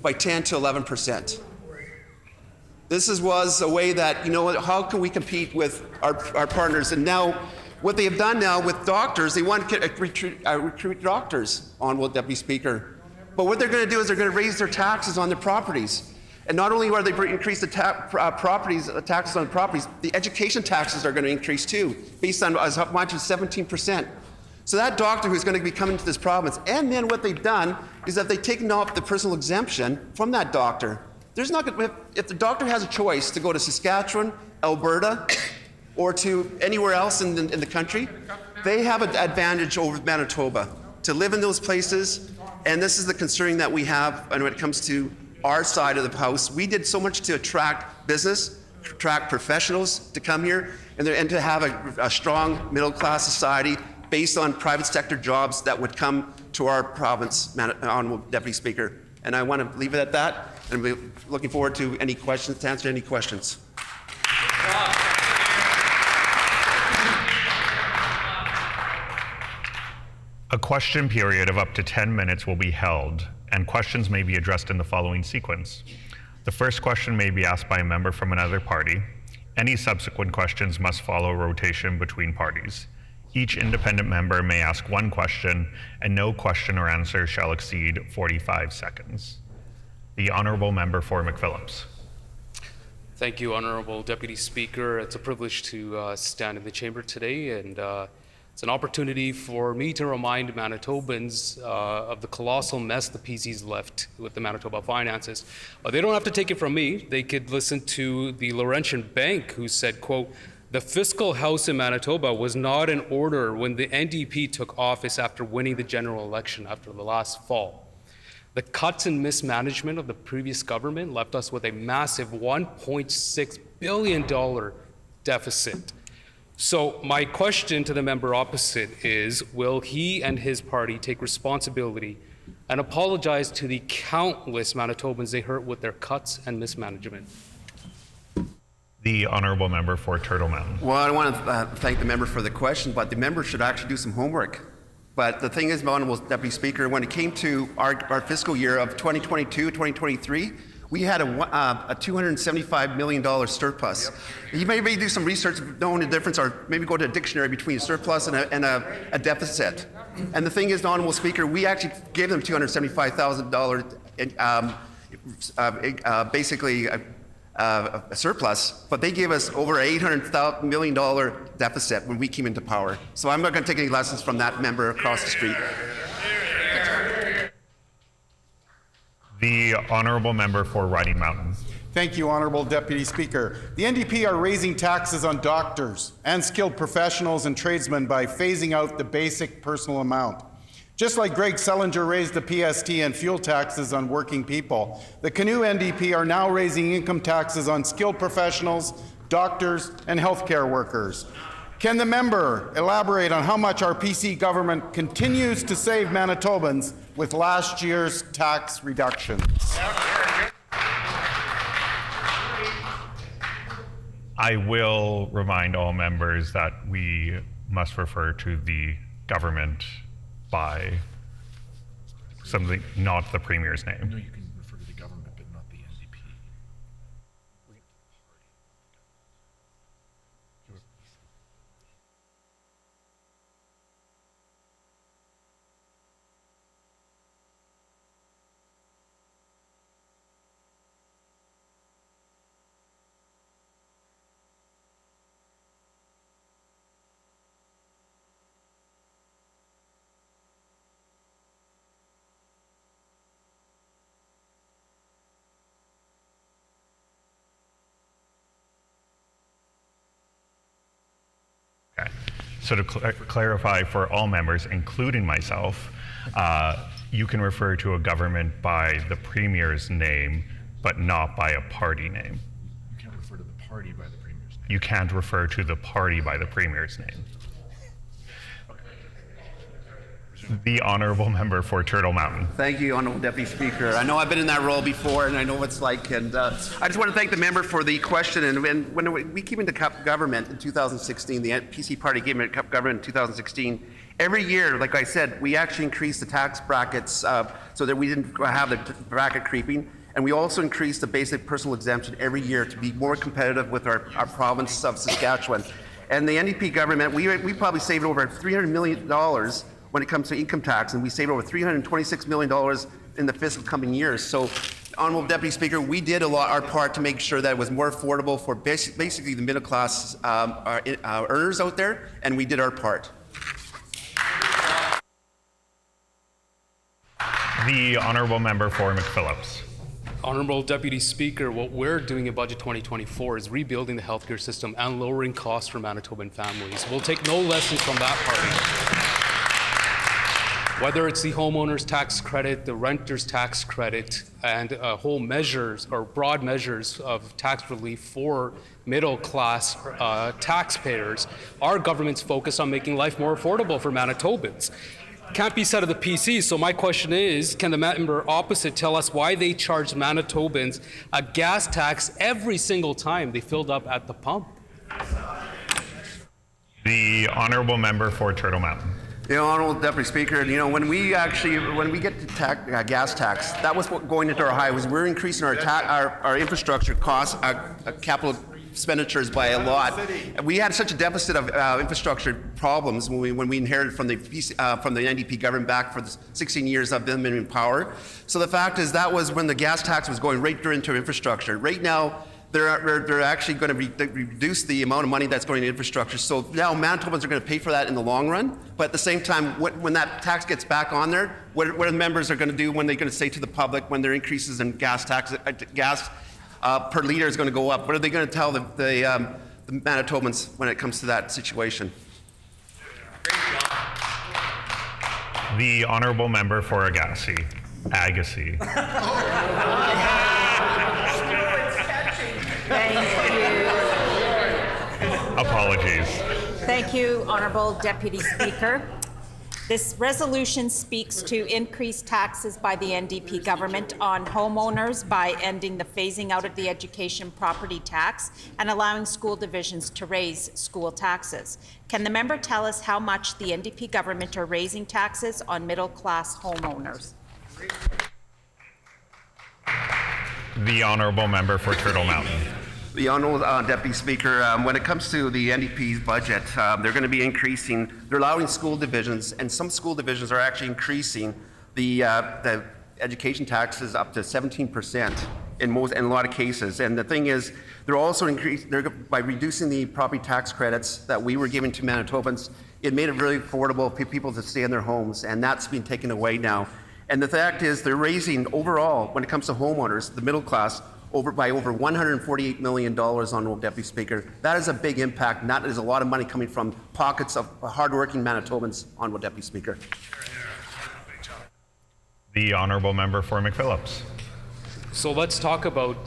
S13: by 10 to 11%. This was a way that, you know, how can we compete with our partners? And now, what they have done now with doctors, they want to recruit doctors, Honourable Deputy Speaker. But what they're going to do is they're going to raise their taxes on their properties. And not only are they increase the taxes on properties, the education taxes are going to increase too, based on as much as 17%. So that doctor who's going to be coming to this province, and then what they've done is that they've taken off the personal exemption from that doctor. There's not, if the doctor has a choice to go to Saskatchewan, Alberta, or to anywhere else in the country, they have an advantage over Manitoba to live in those places. And this is the concern that we have when it comes to our side of the house. We did so much to attract business, attract professionals to come here, and to have a strong middle-class society based on private sector jobs that would come to our province, Honourable Deputy Speaker. And I want to leave it at that, and we're looking forward to any questions, to answer any questions.
S14: A question period of up to 10 minutes will be held, and questions may be addressed in the following sequence. The first question may be asked by a member from another party. Any subsequent questions must follow rotation between parties. Each independent member may ask one question, and no question or answer shall exceed 45 seconds. The Honourable Member for McPhillips.
S15: Thank you, Honourable Deputy Speaker. It's a privilege to stand in the chamber today, and it's an opportunity for me to remind Manitobans of the colossal mess the PC's left with the Manitoba finances. They don't have to take it from me. They could listen to the Laurentian Bank, who said, quote, "The fiscal house in Manitoba was not in order when the NDP took office after winning the general election after the last fall. The cuts and mismanagement of the previous government left us with a massive $1.6 billion deficit." So my question to the member opposite is, will he and his party take responsibility and apologize to the countless Manitobans they hurt with their cuts and mismanagement?
S14: The Honourable Member for Turtle Mountain.
S13: Well, I want to thank the member for the question, but the member should actually do some homework. But the thing is, Honourable Deputy Speaker, when it came to our fiscal year of 2022-2023, we had a $275 million surplus. You may do some research, knowing the difference, or maybe go to a dictionary between a surplus and a deficit. And the thing is, Honourable Speaker, we actually gave them $275,000, basically a surplus, but they gave us over $800 million deficit when we came into power. So I'm not going to take any lessons from that member across the street.
S14: The Honourable Member for Riding Mountain.
S16: Thank you, Honourable Deputy Speaker. The NDP are raising taxes on doctors and skilled professionals and tradesmen by phasing out the basic personal amount. Just like Greg Selinger raised the PST and fuel taxes on working people, the Canoe NDP are now raising income taxes on skilled professionals, doctors, and healthcare workers. Can the member elaborate on how much our PC government continues to save Manitobans with last year's tax reductions?
S14: I will remind all members that we must refer to the government by something, not the Premier's name.
S12: No, you can refer to the government, but not the NDP.
S14: So to clarify for all members, including myself, you can refer to a government by the Premier's name, but not by a party name.
S12: You can't refer to the party by the Premier's name.
S14: You can't refer to the party by the Premier's name. The Honourable Member for Turtle Mountain.
S13: Thank you, Honourable Deputy Speaker. I know I've been in that role before, and I know what it's like. And I just want to thank the member for the question. And when we came into government in 2016, the PC party came into government in 2016. Every year, like I said, we actually increased the tax brackets so that we didn't have the bracket creeping. And we also increased the basic personal exemption every year to be more competitive with our province of Saskatchewan. And the NDP government, we probably saved over $300 million when it comes to income tax, and we saved over $326 million in the fiscal coming years. So, Honourable Deputy Speaker, we did our part to make sure that it was more affordable for basically the middle class earners out there, and we did our part.
S14: The Honourable Member for McPhillips.
S15: Honorable Deputy Speaker, what we're doing in Budget 2024 is rebuilding the healthcare system and lowering costs for Manitoban families. We'll take no lessons from that party. Whether it's the homeowner's tax credit, the renter's tax credit, and whole measures or broad measures of tax relief for middle-class taxpayers, our government's focused on making life more affordable for Manitobans. Can't be said of the PC, so my question is, can the member opposite tell us why they charge Manitobans a gas tax every single time they filled up at the pump?
S14: The honourable member for Turtle Mountain.
S13: Honourable Deputy Speaker, when we get to gas tax, that was what going into our highways. We're increasing our infrastructure costs, capital expenditures by a lot. We had such a deficit of infrastructure problems when we inherited from the NDP government back for the 16 years of them in power. So the fact is that was when the gas tax was going right into infrastructure. Right now, they're actually going to reduce the amount of money that's going to infrastructure. So now Manitobans are going to pay for that in the long run. But at the same time, when that tax gets back on there, what are the members are going to do when they're going to say to the public when their increases in gas per liter is going to go up? What are they going to tell the Manitobans when it comes to that situation?
S14: The honourable member for Agassiz.
S17: Thank you.
S14: Apologies.
S17: Thank you, Honourable Deputy Speaker. This resolution speaks to increased taxes by the NDP government on homeowners by ending the phasing out of the education property tax and allowing school divisions to raise school taxes. Can the member tell us how much the NDP government are raising taxes on middle-class homeowners?
S13: The honourable member for Turtle Mountain. The honourable Deputy Speaker, when it comes to the NDP's budget, they're going to be increasing, they're allowing school divisions, and some school divisions are actually increasing the education taxes up to 17% in a lot of cases. And the thing is, they're also by reducing the property tax credits that we were giving to Manitobans, it made it really affordable for people to stay in their homes, and that's been taken away now. And the fact is, they're raising overall, when it comes to homeowners, the middle class, by over $148 million, Honourable Deputy Speaker. That is a big impact, and that is a lot of money coming from pockets of hardworking Manitobans, Honourable Deputy Speaker.
S14: The honourable member for McPhillips.
S15: So let's talk about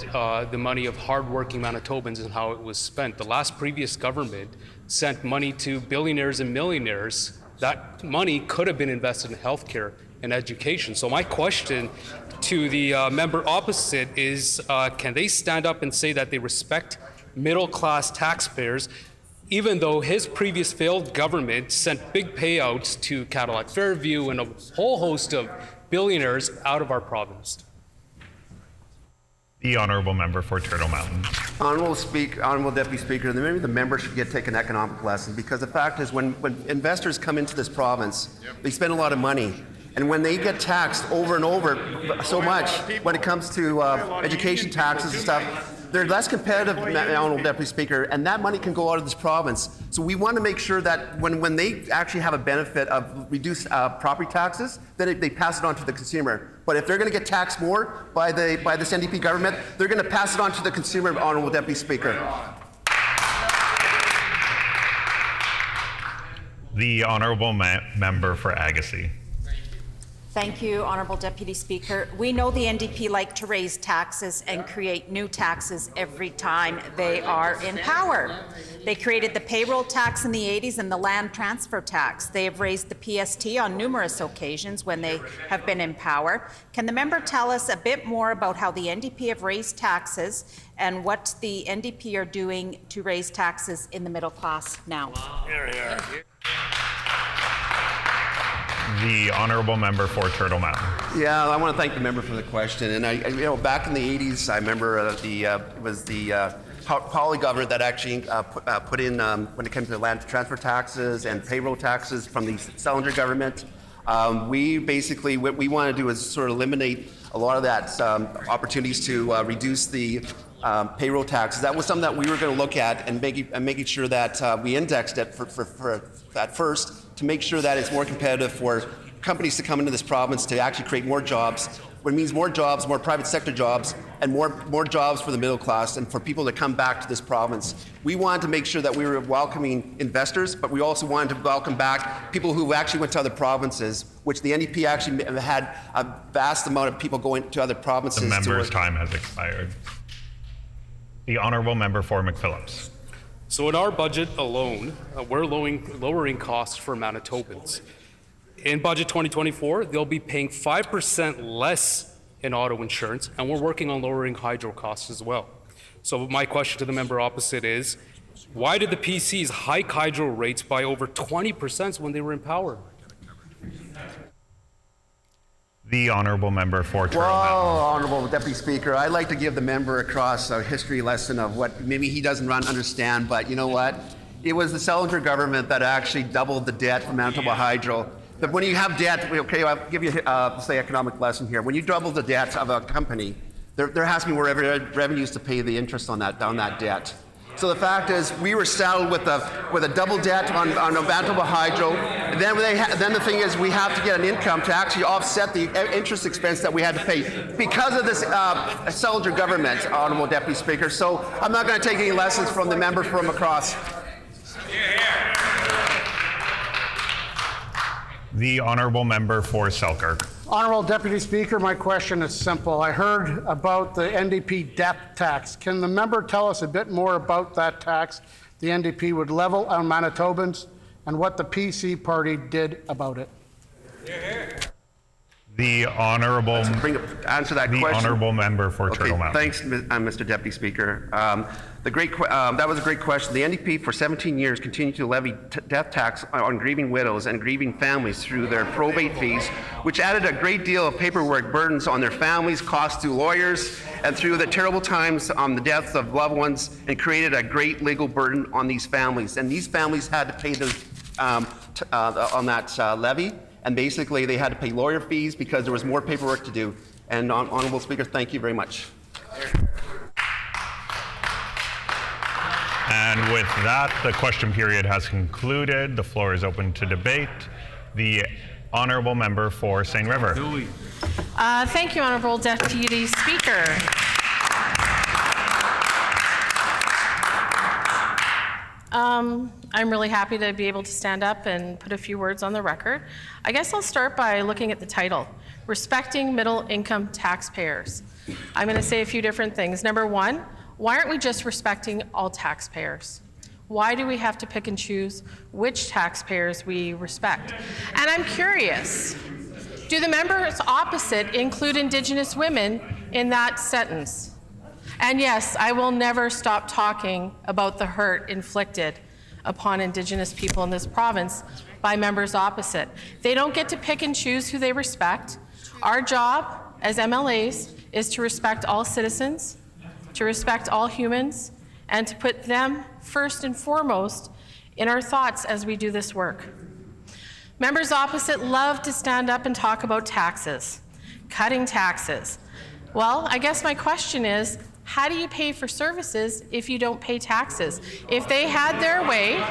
S15: the money of hardworking Manitobans and how it was spent. The last previous government sent money to billionaires and millionaires. That money could have been invested in healthcare and education. So my question to the member opposite is, can they stand up and say that they respect middle-class taxpayers, even though his previous failed government sent big payouts to Cadillac Fairview and a whole host of billionaires out of our province?
S14: The honourable member for Turtle Mountain.
S13: Honourable Deputy Speaker, maybe the member should take an economic lesson, because the fact is when investors come into this province, they spend a lot of money. And when they get taxed over and over so much when it comes to education taxes and stuff, they're less competitive, Honourable Deputy Speaker, and that money can go out of this province. So we want to make sure that when they actually have a benefit of reduced property taxes, then they pass it on to the consumer. But if they're going to get taxed more by this NDP government, they're going to pass it on to the consumer, Honourable Deputy Speaker.
S14: The honourable member for Agassiz.
S17: Thank you, Honourable Deputy Speaker. We know the NDP like to raise taxes and create new taxes every time they are in power. They created the payroll tax in the 80s and the land transfer tax. They have raised the PST on numerous occasions when they have been in power. Can the member tell us a bit more about how the NDP have raised taxes and what the NDP are doing to raise taxes in the middle class now?
S14: The honourable member for Turtle Mountain.
S13: Yeah, I want to thank the member for the question. And back in the 80s, I remember it was the Poly government that actually put in when it came to land transfer taxes and payroll taxes from the Selinger government. We basically, what we want to do is sort of eliminate a lot of that opportunities to reduce the payroll taxes. That was something that we were going to look at and making sure that we indexed it for at first to make sure that it's more competitive for companies to come into this province to actually create more jobs, which means more jobs, more private sector jobs, and more jobs for the middle class and for people to come back to this province. We wanted to make sure that we were welcoming investors, but we also wanted to welcome back people who actually went to other provinces, which the NDP actually had a vast amount of people going to other provinces.
S14: The member's time has expired. The honourable member for McPhillips.
S15: So in our budget alone, we're lowering costs for Manitobans. In budget 2024, they'll be paying 5% less in auto insurance, and we're working on lowering hydro costs as well. So my question to the member opposite is, why did the PCs hike hydro rates by over 20% when they were in power?
S14: The honourable member for Turtle
S13: Well,
S14: Mountain.
S13: Honourable Deputy Speaker, I'd like to give the member across a history lesson of what maybe he doesn't understand, but you know what? It was the Selinger government that actually doubled the debt for Manitoba Hydro. But when you have debt, okay, I'll give you say economic lesson here. When you double the debt of a company, there has to be more revenues to pay the interest on that debt. So the fact is, we were saddled with a double debt on Manitoba Hydro. And then the thing is, we have to get an income to actually offset the interest expense that we had to pay because of this Selinger government, Honourable Deputy Speaker. So I'm not going to take any lessons from the member from across.
S14: The honourable member for Selkirk.
S18: Honourable Deputy Speaker, my question is simple. I heard about the NDP death tax. Can the member tell us a bit more about that tax the NDP would level on Manitobans and what the PC party did about it?
S14: The honourable
S13: answer that
S14: the
S13: question.
S14: Honourable member for Turtle Mountain.
S13: Thanks, Mr. Deputy Speaker. That was a great question. The NDP for 17 years continued to levy death tax on grieving widows and grieving families through their probate fees, which added a great deal of paperwork burdens on their families, costs to lawyers, and through the terrible times on the deaths of loved ones, and created a great legal burden on these families. And these families had to pay on that levy. And basically, they had to pay lawyer fees because there was more paperwork to do. And Honourable Speaker, thank you very much.
S14: And with that, the question period has concluded. The floor is open to debate. The honourable member for St. River.
S19: Thank you, Honourable Deputy Speaker. I'm really happy to be able to stand up and put a few words on the record. I guess I'll start by looking at the title, Respecting Middle Income Taxpayers. I'm going to say a few different things. Number one, why aren't we just respecting all taxpayers? Why do we have to pick and choose which taxpayers we respect? And I'm curious, do the members opposite include Indigenous women in that sentence? And yes, I will never stop talking about the hurt inflicted upon Indigenous people in this province by members opposite. They don't get to pick and choose who they respect. Our job as MLAs is to respect all citizens, to respect all humans, and to put them first and foremost in our thoughts as we do this work. Members opposite love to stand up and talk about taxes, cutting taxes. Well, I guess my question is, how do you pay for services if you don't pay taxes? If they had their way,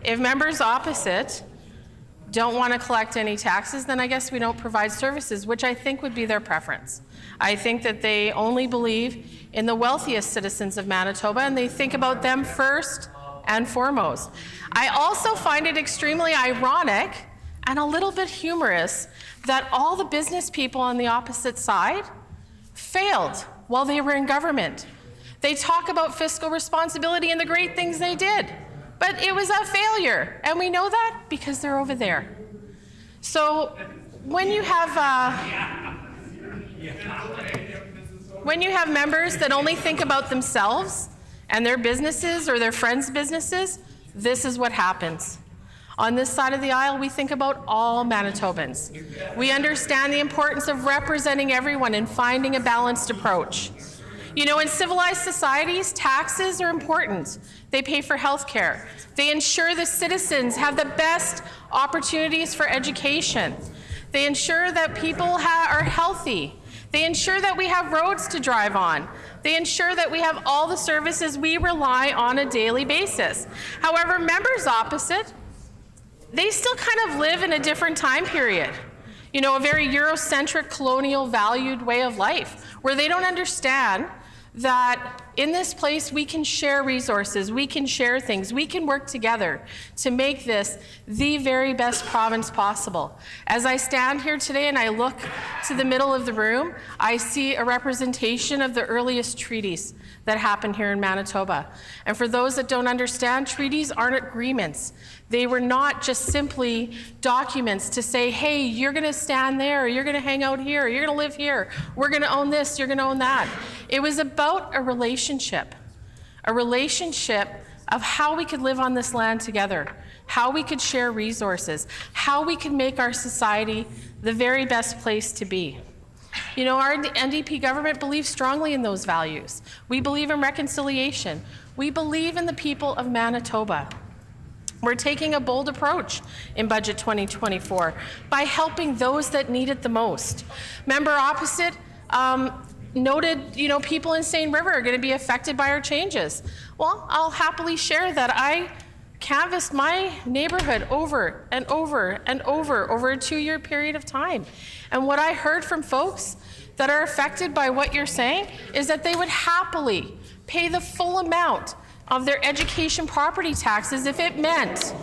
S19: if members opposite don't want to collect any taxes, then I guess we don't provide services, which I think would be their preference. I think that they only believe in the wealthiest citizens of Manitoba, and they think about them first and foremost. I also find it extremely ironic and a little bit humorous that all the business people on the opposite side failed while they were in government. They talk about fiscal responsibility and the great things they did, but it was a failure, and we know that because they're over there. So when you have members that only think about themselves and their businesses or their friends' businesses, this is what happens. On this side of the aisle, we think about all Manitobans. We understand the importance of representing everyone and finding a balanced approach. You know, in civilized societies, taxes are important. They pay for health care. They ensure the citizens have the best opportunities for education. They ensure that people are healthy. They ensure that we have roads to drive on. They ensure that we have all the services we rely on a daily basis. However, members opposite, they still kind of live in a different time period. You know, a very Eurocentric, colonial, valued way of life, where they don't understand that in this place we can share resources, we can share things, we can work together to make this the very best province possible. As I stand here today and I look to the middle of the room, I see a representation of the earliest treaties that happened here in Manitoba. And for those that don't understand, treaties aren't agreements. They were not just simply documents to say, hey, you're gonna stand there, you're gonna hang out here, you're gonna live here, we're gonna own this, you're gonna own that. It was about a relationship of how we could live on this land together, how we could share resources, how we could make our society the very best place to be. You know, our NDP government believes strongly in those values. We believe in reconciliation. We believe in the people of Manitoba. We're taking a bold approach in Budget 2024 by helping those that need it the most. Member opposite noted, you know, people in Seine River are going to be affected by our changes. Well, I'll happily share that I canvassed my neighborhood over and over and over a 2-year period of time. And what I heard from folks that are affected by what you're saying is that they would happily pay the full amount of their education property taxes if it meant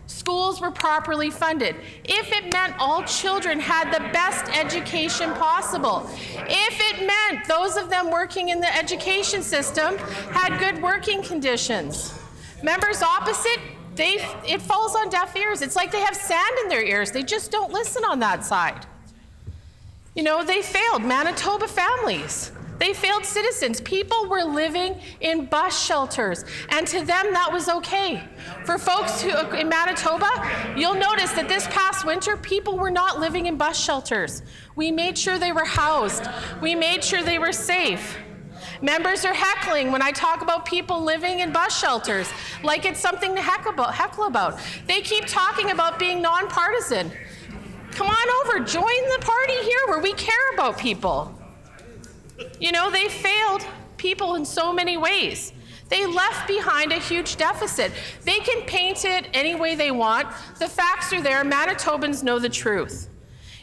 S19: schools were properly funded, if it meant all children had the best education possible, if it meant those of them working in the education system had good working conditions. Members opposite, it falls on deaf ears. It's like they have sand in their ears. They just don't listen on that side. You know, they failed Manitoba families. They failed citizens. People were living in bus shelters, and to them that was okay. For folks who in Manitoba, you'll notice that this past winter, people were not living in bus shelters. We made sure they were housed. We made sure they were safe. Members are heckling when I talk about people living in bus shelters, like it's something to heckle about. They keep talking about being nonpartisan. Come on over, join the party here where we care about people. You know, they failed people in so many ways. They left behind a huge deficit. They can paint it any way they want. The facts are there. Manitobans know the truth.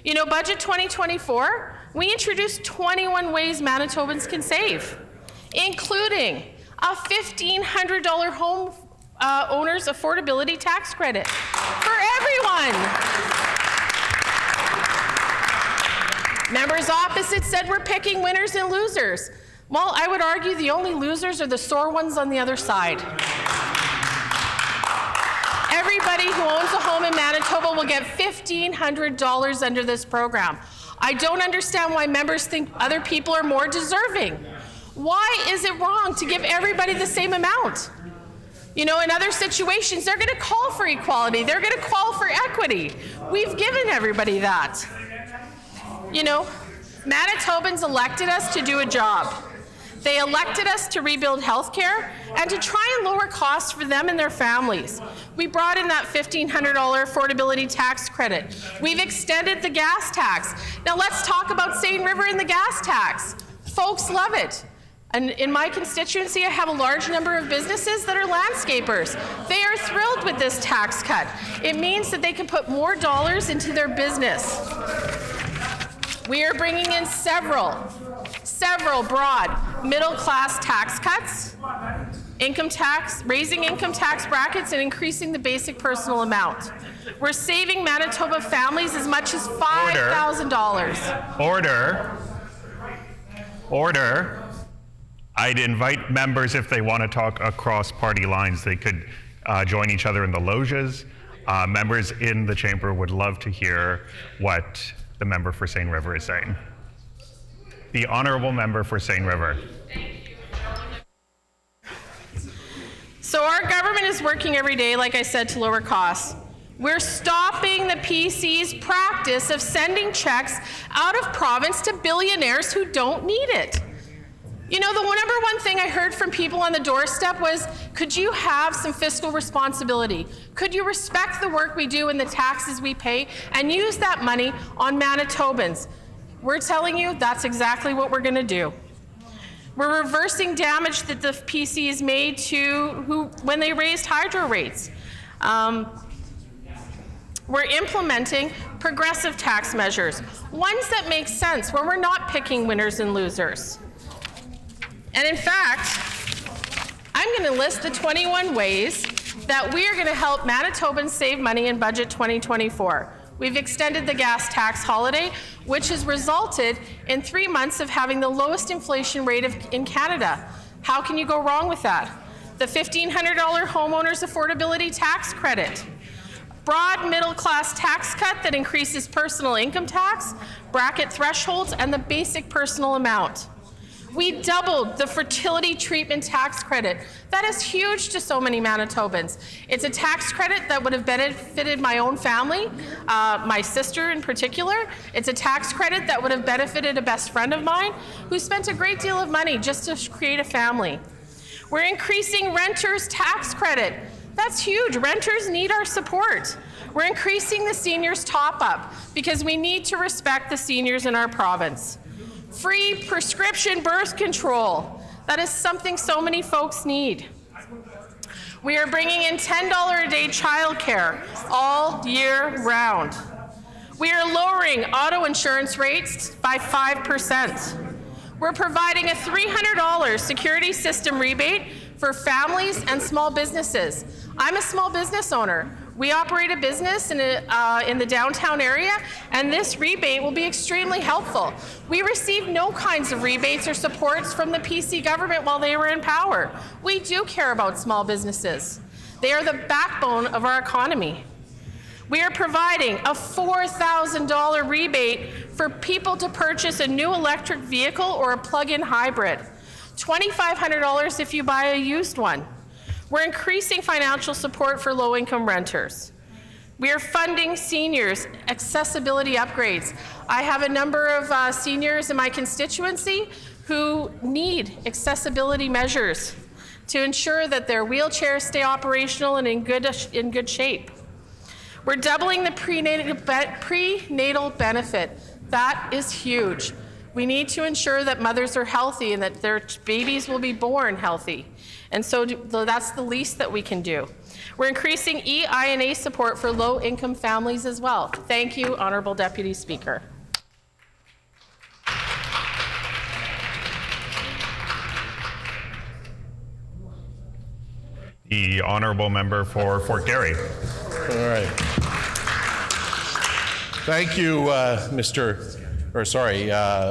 S19: You know, Budget 2024, we introduced 21 ways Manitobans can save, including a $1,500 home owner's affordability tax credit for everyone. Members opposite said we're picking winners and losers. Well, I would argue the only losers are the sore ones on the other side. Everybody who owns a home in Manitoba will get $1,500 under this program. I don't understand why members think other people are more deserving. Why is it wrong to give everybody the same amount? You know, in other situations, they're going to call for equality. They're going to call for equity. We've given everybody that. You know, Manitobans elected us to do a job. They elected us to rebuild healthcare and to try and lower costs for them and their families. We brought in that $1,500 affordability tax credit. We've extended the gas tax. Now let's talk about Seine River and the gas tax. Folks love it. And in my constituency, I have a large number of businesses that are landscapers. They are thrilled with this tax cut. It means that they can put more dollars into their business. We are bringing in several broad middle-class tax cuts, income tax, raising income tax brackets, and increasing the basic personal amount. We're saving Manitoba families as much as $5,000.
S14: Order. I'd invite members, if they want to talk across party lines, they could join each other in the loges. Members in the chamber would love to hear what the member for Seine River is saying. The honourable member for Seine River.
S19: So our government is working every day, like I said, to lower costs. We're stopping the PC's practice of sending checks out of province to billionaires who don't need it. You know, the number one thing I heard from people on the doorstep was, could you have some fiscal responsibility? Could you respect the work we do and the taxes we pay and use that money on Manitobans? We're telling you that's exactly what we're going to do. We're reversing damage that the PCs made to when they raised hydro rates. We're implementing progressive tax measures, ones that make sense, where we're not picking winners and losers. And in fact, I'm going to list the 21 ways that we are going to help Manitobans save money in budget 2024. We've extended the gas tax holiday, which has resulted in 3 months of having the lowest inflation rate in Canada. How can you go wrong with that? The $1,500 homeowners affordability tax credit. Broad middle-class tax cut that increases personal income tax, bracket thresholds, and the basic personal amount. We doubled the fertility treatment tax credit. That is huge to so many Manitobans. It's a tax credit that would have benefited my own family, my sister in particular. It's a tax credit that would have benefited a best friend of mine who spent a great deal of money just to create a family. We're increasing renters' tax credit. That's huge. Renters need our support. We're increasing the seniors' top-up because we need to respect the seniors in our province. Free prescription birth control. That is something so many folks need. We are bringing in $10 a day childcare all year round. We are lowering auto insurance rates by 5%. We're providing a $300 security system rebate for families and small businesses. I'm a small business owner. We operate a business in the downtown area, and this rebate will be extremely helpful. We received no kinds of rebates or supports from the PC government while they were in power. We do care about small businesses. They are the backbone of our economy. We are providing a $4,000 rebate for people to purchase a new electric vehicle or a plug-in hybrid. $2,500 if you buy a used one. We're increasing financial support for low-income renters. We are funding seniors accessibility upgrades. I have a number of seniors in my constituency who need accessibility measures to ensure that their wheelchairs stay operational and in good shape. We're doubling the prenatal benefit. That is huge. We need to ensure that mothers are healthy and that their babies will be born healthy. And so that's the least that we can do. We're increasing EI&A support for low-income families as well. Thank you, Honourable Deputy Speaker.
S14: The Honourable Member for Fort Garry.
S20: All right. Thank you,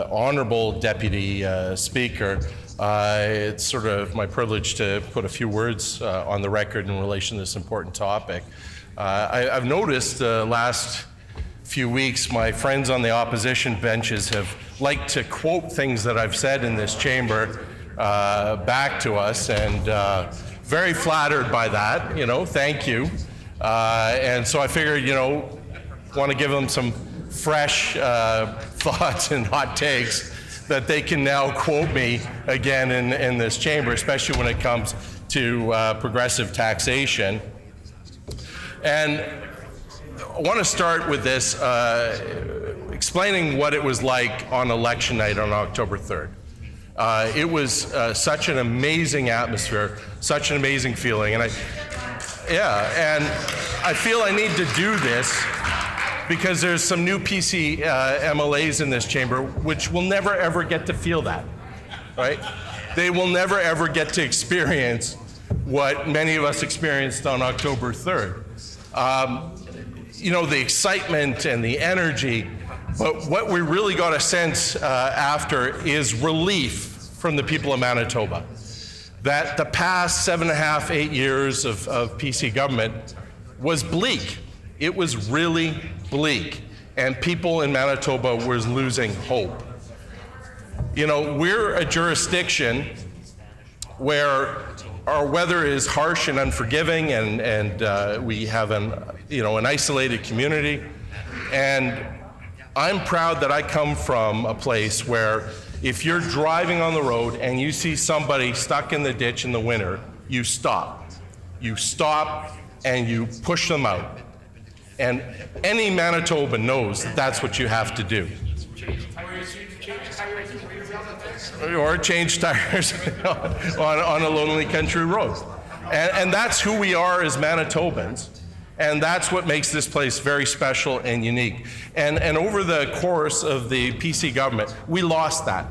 S20: Honourable Deputy Speaker. It's sort of my privilege to put a few words on the record in relation to this important topic. I've noticed the last few weeks my friends on the opposition benches have liked to quote things that I've said in this chamber back to us, and very flattered by that, thank you. And so I figured, want to give them some fresh thoughts and hot takes that they can now quote me again in this chamber, especially when it comes to progressive taxation. And I want to start with this, explaining what it was like on election night on October 3rd. It was such an amazing atmosphere, such an amazing feeling. And I feel I need to do this because there's some new PC MLAs in this chamber which will never ever get to feel that, right? They will never ever get to experience what many of us experienced on October 3rd. The excitement and the energy, but what we really got a sense after is relief from the people of Manitoba. That the past 7.5, 8 years of PC government was bleak. It was really bleak, and people in Manitoba were losing hope. We're a jurisdiction where our weather is harsh and unforgiving, and we have an isolated community. And I'm proud that I come from a place where if you're driving on the road and you see somebody stuck in the ditch in the winter, you stop. You stop and you push them out. And any Manitoban knows that that's what you have to do. or change tires on a lonely country road. And that's who we are as Manitobans. And that's what makes this place very special and unique. And over the course of the PC government, we lost that.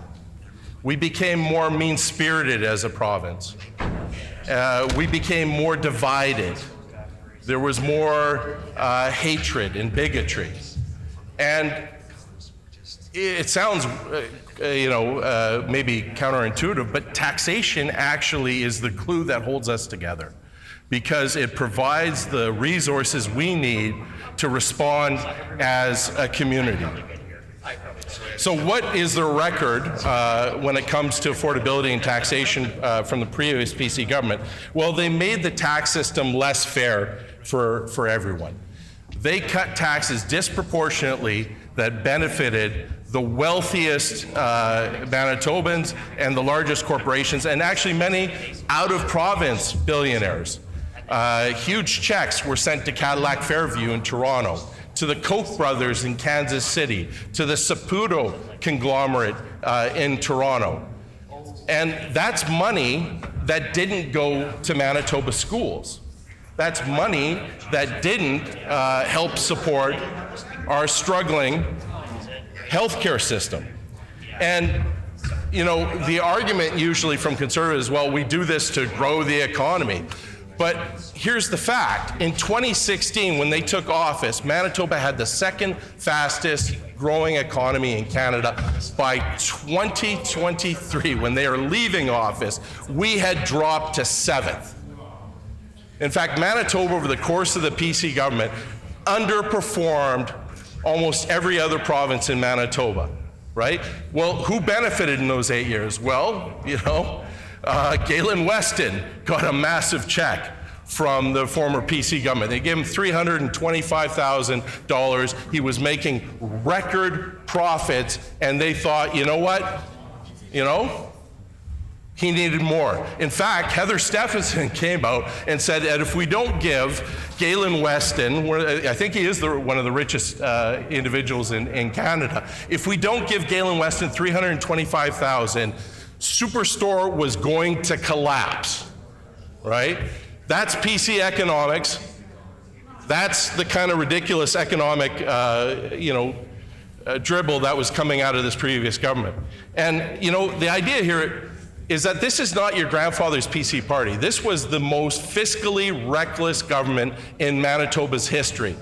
S20: We became more mean-spirited as a province. We became more divided. There was more hatred and bigotry. And it sounds, maybe counterintuitive, but taxation actually is the glue that holds us together, because it provides the resources we need to respond as a community. So what is the record when it comes to affordability and taxation from the previous PC government? Well, they made the tax system less fair for everyone. They cut taxes disproportionately that benefited the wealthiest Manitobans and the largest corporations, and actually many out-of-province billionaires. Huge checks were sent to Cadillac Fairview in Toronto, to the Koch brothers in Kansas City, to the Saputo conglomerate in Toronto. And that's money that didn't go to Manitoba schools. That's money that didn't help support our struggling healthcare system. And the argument usually from conservatives, well, we do this to grow the economy. But here's the fact. In 2016, when they took office, Manitoba had the second fastest growing economy in Canada. By 2023, when they are leaving office, we had dropped to 7th. In fact, Manitoba, over the course of the PC government, underperformed almost every other province in Manitoba, right? Well, who benefited in those 8 years? Well, Galen Weston got a massive check from the former PC government. They gave him $325,000. He was making record profits, and they thought, you know what? He needed more. In fact, Heather Stephenson came out and said that if we don't give Galen Weston, I think he is one of the richest individuals in Canada, if we don't give Galen Weston $325,000, Superstore was going to collapse, right? That's PC economics. That's the kind of ridiculous economic, dribble that was coming out of this previous government. And, the idea here is that this is not your grandfather's PC party. This was the most fiscally reckless government in Manitoba's history.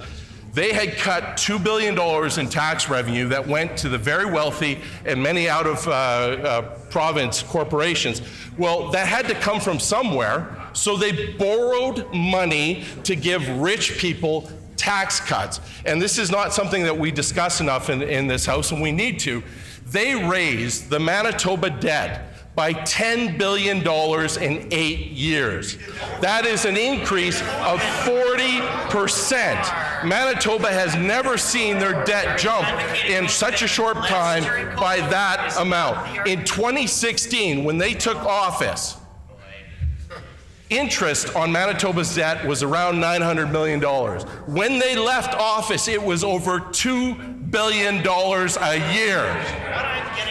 S20: They had cut $2 billion in tax revenue that went to the very wealthy and many out-of-province corporations. Well, that had to come from somewhere, so they borrowed money to give rich people tax cuts. And this is not something that we discuss enough in this House, and we need to. They raised the Manitoba debt by $10 billion in 8 years. That is an increase of 40%. Manitoba has never seen their debt jump in such a short time by that amount. In 2016, when they took office, interest on Manitoba's debt was around $900 million. When they left office, it was over $2 billion a year.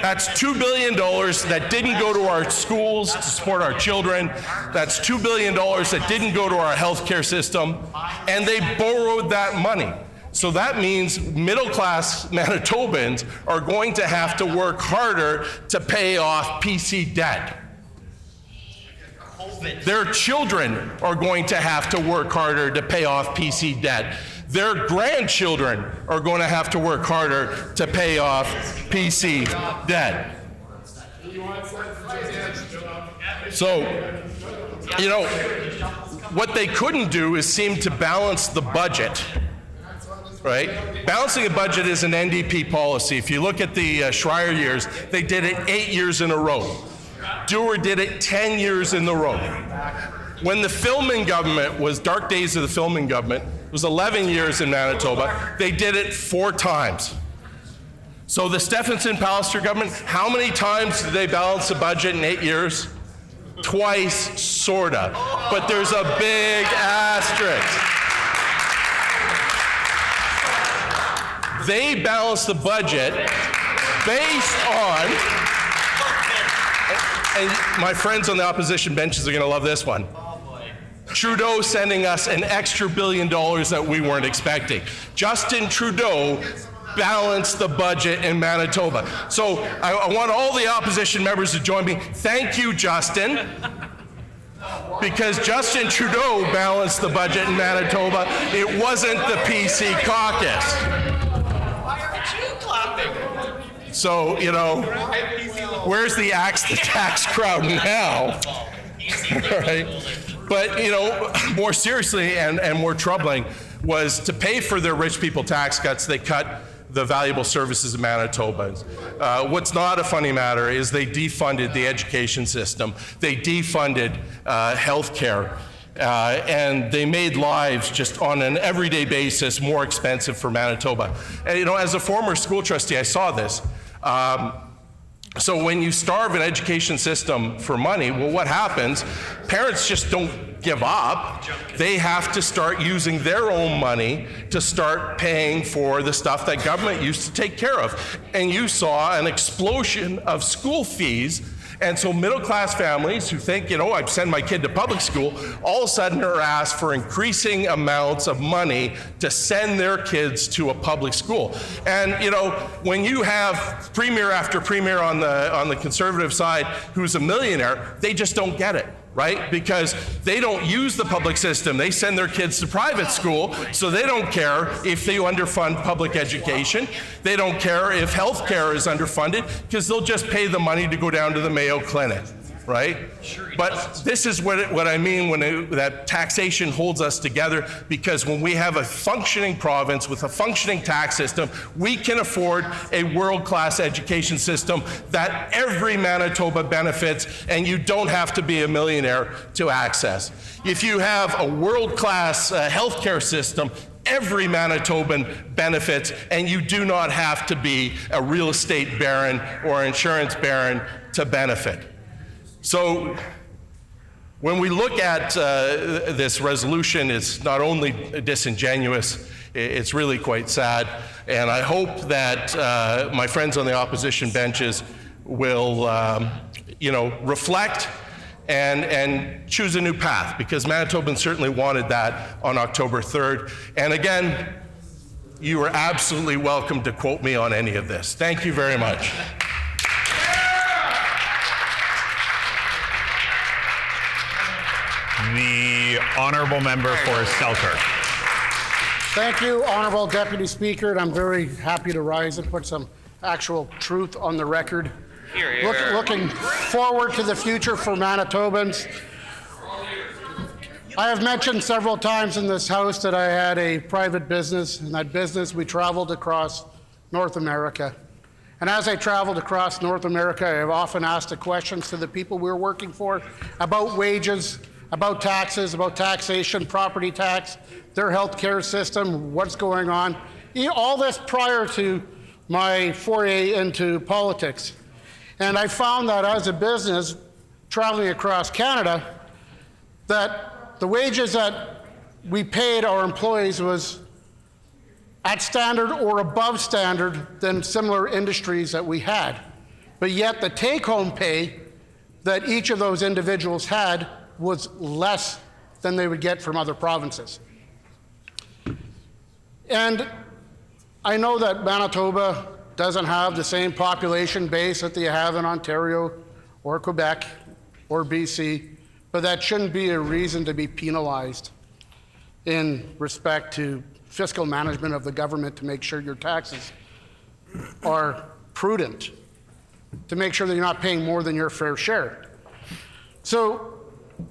S20: That's $2 billion that didn't go to our schools to support our children. That's $2 billion that didn't go to our healthcare system. And they borrowed that money. So that means middle-class Manitobans are going to have to work harder to pay off PC debt. Their children are going to have to work harder to pay off PC debt. Their grandchildren are going to have to work harder to pay off PC debt. So, what they couldn't do is seem to balance the budget, right? Balancing a budget is an NDP policy. If you look at the Schreier years, they did it 8 years in a row. Dewar did it 10 years in a row. When the Philman government was dark days of the Philman government, it was 11 years in Manitoba, they did it 4 times. So the Stephenson-Pallister government, how many times did they balance the budget in 8 years? Twice, sorta. But there's a big asterisk. They balanced the budget based on And my friends on the opposition benches are going to love this one. Trudeau sending us an extra $1 billion that we weren't expecting. Justin Trudeau balanced the budget in Manitoba. So I want all the opposition members to join me. Thank you, Justin. Because Justin Trudeau balanced the budget in Manitoba. It wasn't the PC caucus.
S10: Why aren't you clapping?
S20: So, you know, where's the axe the tax crowd now? Right? But, you know, more seriously and more troubling was to pay for their rich people tax cuts, they cut the valuable services of Manitobans. What's not a funny matter is they defunded the education system. They defunded health care. And they made lives just on an everyday basis more expensive for Manitoba. And, you know, as a former school trustee, I saw this. So when you starve an education system for money, well, what happens? Parents just don't give up. They have to start using their own money to start paying for the stuff that government used to take care of. And you saw an explosion of school fees. And so middle-class families who think, you know, I'd send my kid to public school, all of a sudden are asked for increasing amounts of money to send their kids to a public school. And, you know, when you have premier after premier on the conservative side who's a millionaire, they just don't get it. Right? Because they don't use the public system. They send their kids to private school, so they don't care if they underfund public education. They don't care if health care is underfunded, because they'll just pay the money to go down to the Mayo Clinic. Right? But this is what I mean when that taxation holds us together, because when we have a functioning province with a functioning tax system, we can afford a world-class education system that every Manitoba benefits, and you don't have to be a millionaire to access. If you have a world-class healthcare system, every Manitoban benefits, and you do not have to be a real estate baron or insurance baron to benefit. So when we look at this resolution, it's not only disingenuous, it's really quite sad. And I hope that my friends on the opposition benches will, you know, reflect and choose a new path, because Manitobans certainly wanted that on October 3rd. And again, you are absolutely welcome to quote me on any of this. Thank you very much.
S14: The honourable member for Selkirk.
S18: Thank you, Honourable Deputy Speaker, and I'm very happy to rise and put some actual truth on the record. Looking forward to the future for Manitobans. I have mentioned several times in this House that I had a private business. In that business, we traveled across North America. And as I traveled across North America, I have often asked the questions to the people we were working for about wages, about taxes, about taxation, property tax, their health care system, what's going on. All this prior to my foray into politics. And I found that as a business traveling across Canada, that the wages that we paid our employees was at standard or above standard than similar industries that we had. But yet the take-home pay that each of those individuals had was less than they would get from other provinces. And I know that Manitoba doesn't have the same population base that they have in Ontario or Quebec or BC, but that shouldn't be a reason to be penalized in respect to fiscal management of the government, to make sure your taxes are prudent, to make sure that you're not paying more than your fair share. So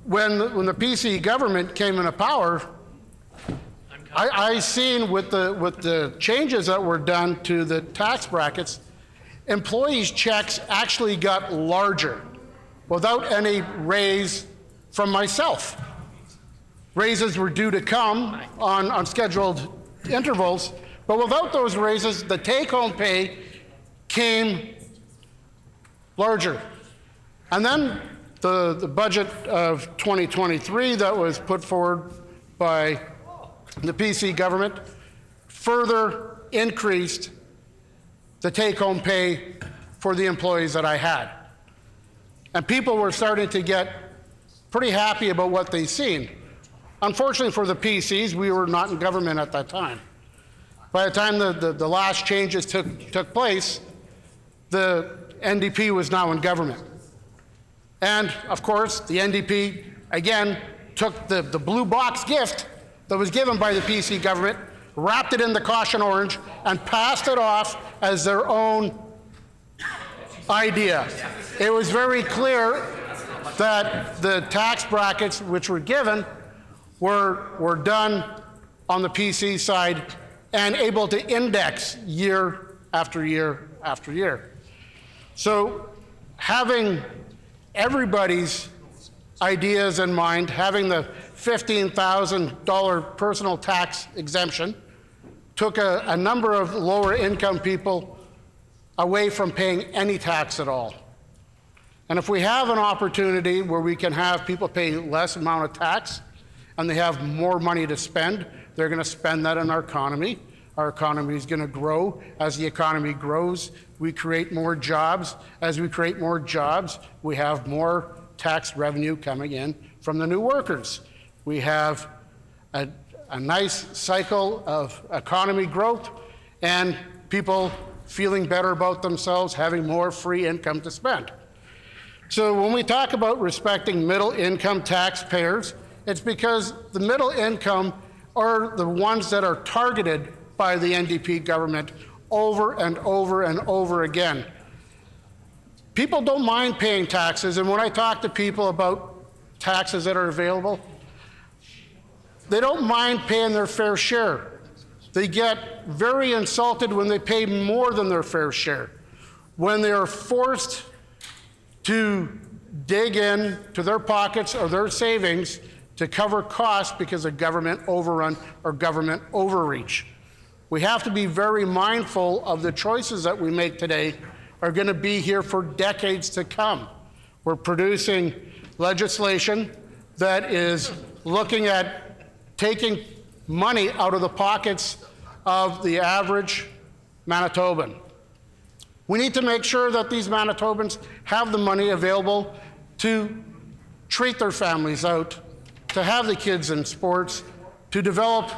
S18: when the PC government came into power, I seen with the changes that were done to the tax brackets, employees' checks actually got larger without any raise from myself. Raises were due to come on scheduled intervals, but without those raises, the take-home pay came larger. And then the budget of 2023 that was put forward by the PC government further increased the take-home pay for the employees that I had. And people were starting to get pretty happy about what they've seen. Unfortunately for the PCs, we were not in government at that time. By the time the last changes took place, the NDP was now in government. And of course, the NDP, again, took the blue box gift that was given by the PC government, wrapped it in the caution orange, and passed it off as their own idea. It was very clear that the tax brackets which were given were done on the PC side and able to index year after year after year. So having everybody's ideas in mind, having the $15,000 personal tax exemption took a number of lower income people away from paying any tax at all. And if we have an opportunity where we can have people pay less amount of tax and they have more money to spend, they're going to spend that in our economy. Our economy is going to grow. As the economy grows, we create more jobs. As we create more jobs, we have more tax revenue coming in from the new workers. We have a nice cycle of economy growth and people feeling better about themselves, having more free income to spend. So when we talk about respecting middle income taxpayers, it's because the middle income are the ones that are targeted by the NDP government over and over and over again. People don't mind paying taxes, and when I talk to people about taxes that are available, they don't mind paying their fair share. They get very insulted when they pay more than their fair share. When they are forced to dig in to their pockets or their savings to cover costs because of government overrun or government overreach. We have to be very mindful of the choices that we make today are going to be here for decades to come. We're producing legislation that is looking at taking money out of the pockets of the average Manitoban. We need to make sure that these Manitobans have the money available to treat their families out, to have the kids in sports, to develop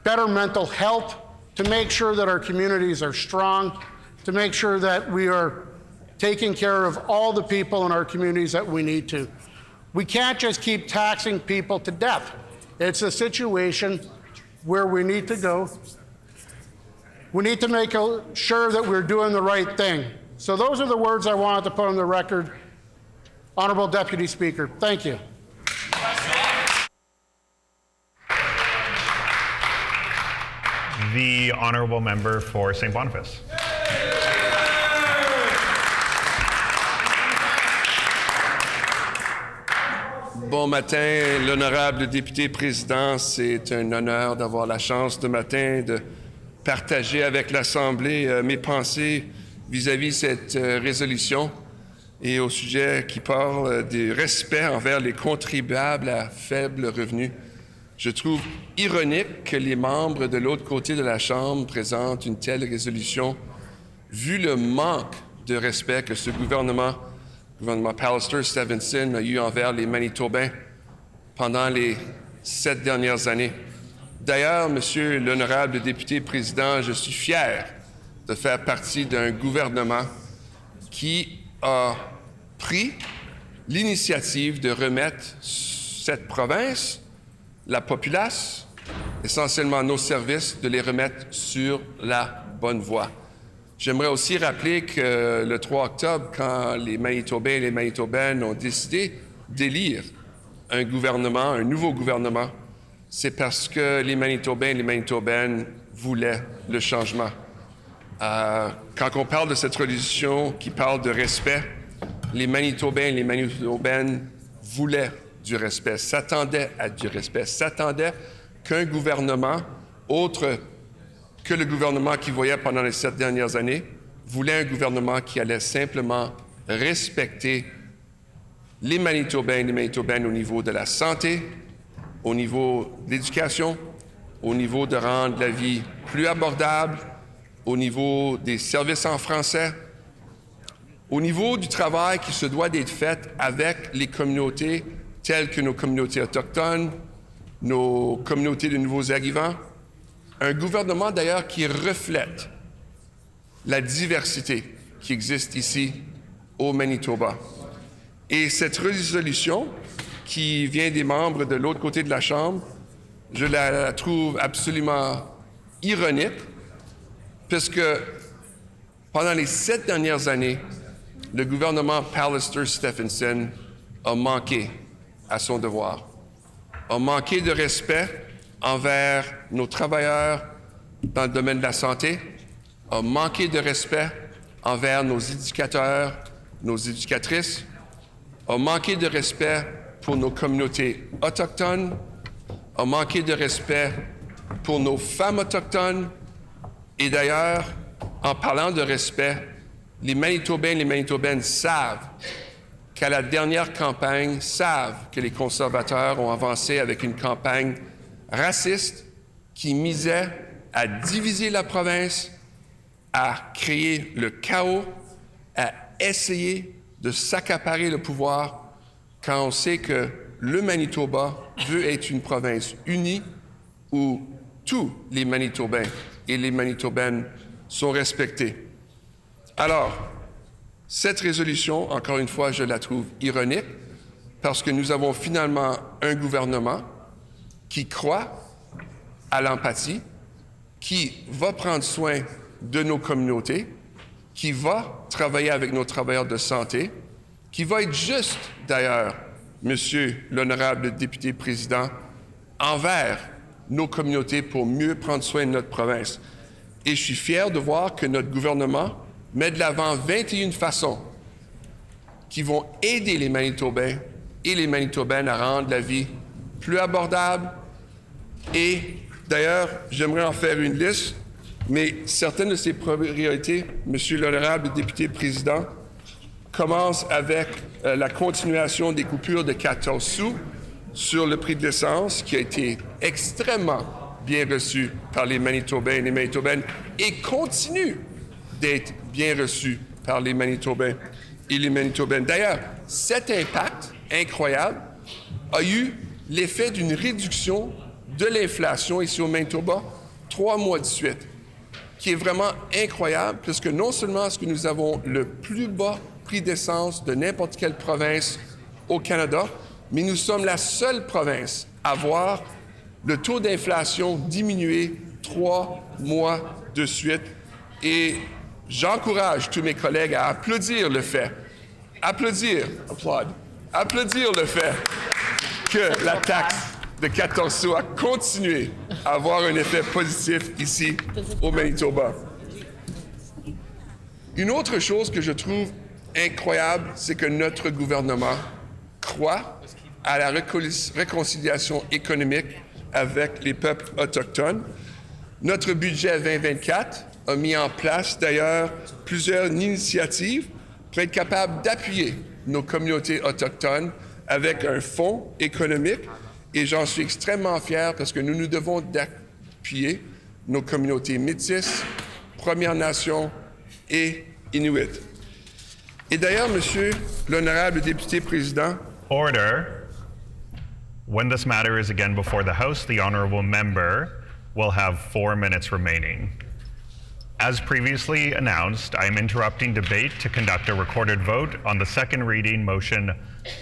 S18: better mental health, to make sure that our communities are strong, to make sure that we are taking care of all the people in our communities that we need to. We can't just keep taxing people to death. It's a situation where we need to go. We need to make sure that we're doing the right thing. So those are the words I wanted to put on the record. Honorable Deputy Speaker, thank you.
S14: The honourable member for St. Boniface.
S21: Bon matin, l'honorable député président. C'est un honneur d'avoir la chance ce matin de partager avec l'Assemblée mes pensées vis-à-vis de cette résolution et au sujet qui parle du respect envers les contribuables à faible revenu. Je trouve ironique que les membres de l'autre côté de la Chambre présentent une telle résolution, vu le manque de respect que ce gouvernement Pallister-Stevenson a eu envers les Manitobains pendant les 7 dernières années. D'ailleurs, Monsieur l'honorable député président, je suis fier de faire partie d'un gouvernement qui a pris l'initiative de remettre cette province, la populace, essentiellement nos services, de les remettre sur la bonne voie. J'aimerais aussi rappeler que le 3 octobre, quand les Manitobains et les Manitobaines ont décidé d'élire un gouvernement, un nouveau gouvernement, c'est parce que les Manitobains et les Manitobaines voulaient le changement. Quand on parle de cette résolution qui parle de respect, les Manitobains et les Manitobaines voulaient du respect, s'attendaient à du respect, s'attendaient qu'un gouvernement autre que le gouvernement qu'ils voyaient pendant les 7 dernières années voulait un gouvernement qui allait simplement respecter les Manitobains et les Manitobaines au niveau de la santé, au niveau de l'éducation, au niveau de rendre la vie plus abordable, au niveau des services en français, Au niveau du travail qui se doit d'être fait avec les communautés telles que nos communautés autochtones, nos communautés de nouveaux arrivants, un gouvernement d'ailleurs qui reflète la diversité qui existe ici au Manitoba. Et cette résolution qui vient des membres de l'autre côté de la Chambre, je la trouve absolument ironique, puisque pendant les 7 dernières années, le gouvernement Pallister-Stephenson a manqué à son devoir, a manqué de respect envers nos travailleurs dans le domaine de la santé, a manqué de respect envers nos éducateurs, nos éducatrices, a manqué de respect pour nos communautés autochtones, a manqué de respect pour nos femmes autochtones. Et d'ailleurs, en parlant de respect, les Manitobains et les Manitobaines savent qu'à la dernière campagne, savent que les conservateurs ont avancé avec une campagne raciste qui misait à diviser la province, à créer le chaos, à essayer de s'accaparer le pouvoir quand on sait que le Manitoba veut être une province unie où tous les Manitobains et les Manitobaines sont respectés. Alors, cette résolution, encore une fois, je la trouve ironique parce que nous avons finalement un gouvernement qui croit à l'empathie, qui va prendre soin de nos communautés, qui va travailler avec nos travailleurs de santé, qui va être juste, d'ailleurs, Monsieur l'honorable député président, envers nos communautés pour mieux prendre soin de notre province. Et je suis fier de voir que notre gouvernement met de l'avant 21 façons qui vont aider les Manitobains et les Manitobaines à rendre la vie plus abordable. Et d'ailleurs, j'aimerais en faire une liste, mais certaines de ces priorités, Monsieur l'honorable député président, commencent avec la continuation des coupures de 14 sous sur le prix de l'essence, qui a été extrêmement bien reçu par les Manitobains et les Manitobaines et continue d'être bien reçu par les Manitobains et les Manitobaines. D'ailleurs, cet impact incroyable a eu l'effet d'une réduction de l'inflation ici au Manitoba 3 mois de suite, qui est vraiment incroyable, puisque non seulement est-ce que nous avons le plus bas prix d'essence de n'importe quelle province au Canada, mais nous sommes la seule province à voir le taux d'inflation diminuer 3 mois de suite. Et j'encourage tous mes collègues à applaudir le fait, applaudir le fait que la taxe de 14 sous a continué à avoir un effet positif ici au Manitoba. Une autre chose que je trouve incroyable, c'est que notre gouvernement croit à la réconciliation économique avec les peuples autochtones. Notre budget 2024 a mis en place d'ailleurs plusieurs initiatives pour être capable d'appuyer nos communautés autochtones avec un fonds économique, et j'en suis extrêmement fier parce que nous nous devons d'appuyer nos communautés métisses, Premières Nations et Inuits. Et d'ailleurs, Monsieur l'honorable député président.
S14: Order. When this matter is again before the House, the honorable member will have 4 minutes remaining. As previously announced, I am interrupting debate to conduct a recorded vote on the second reading motion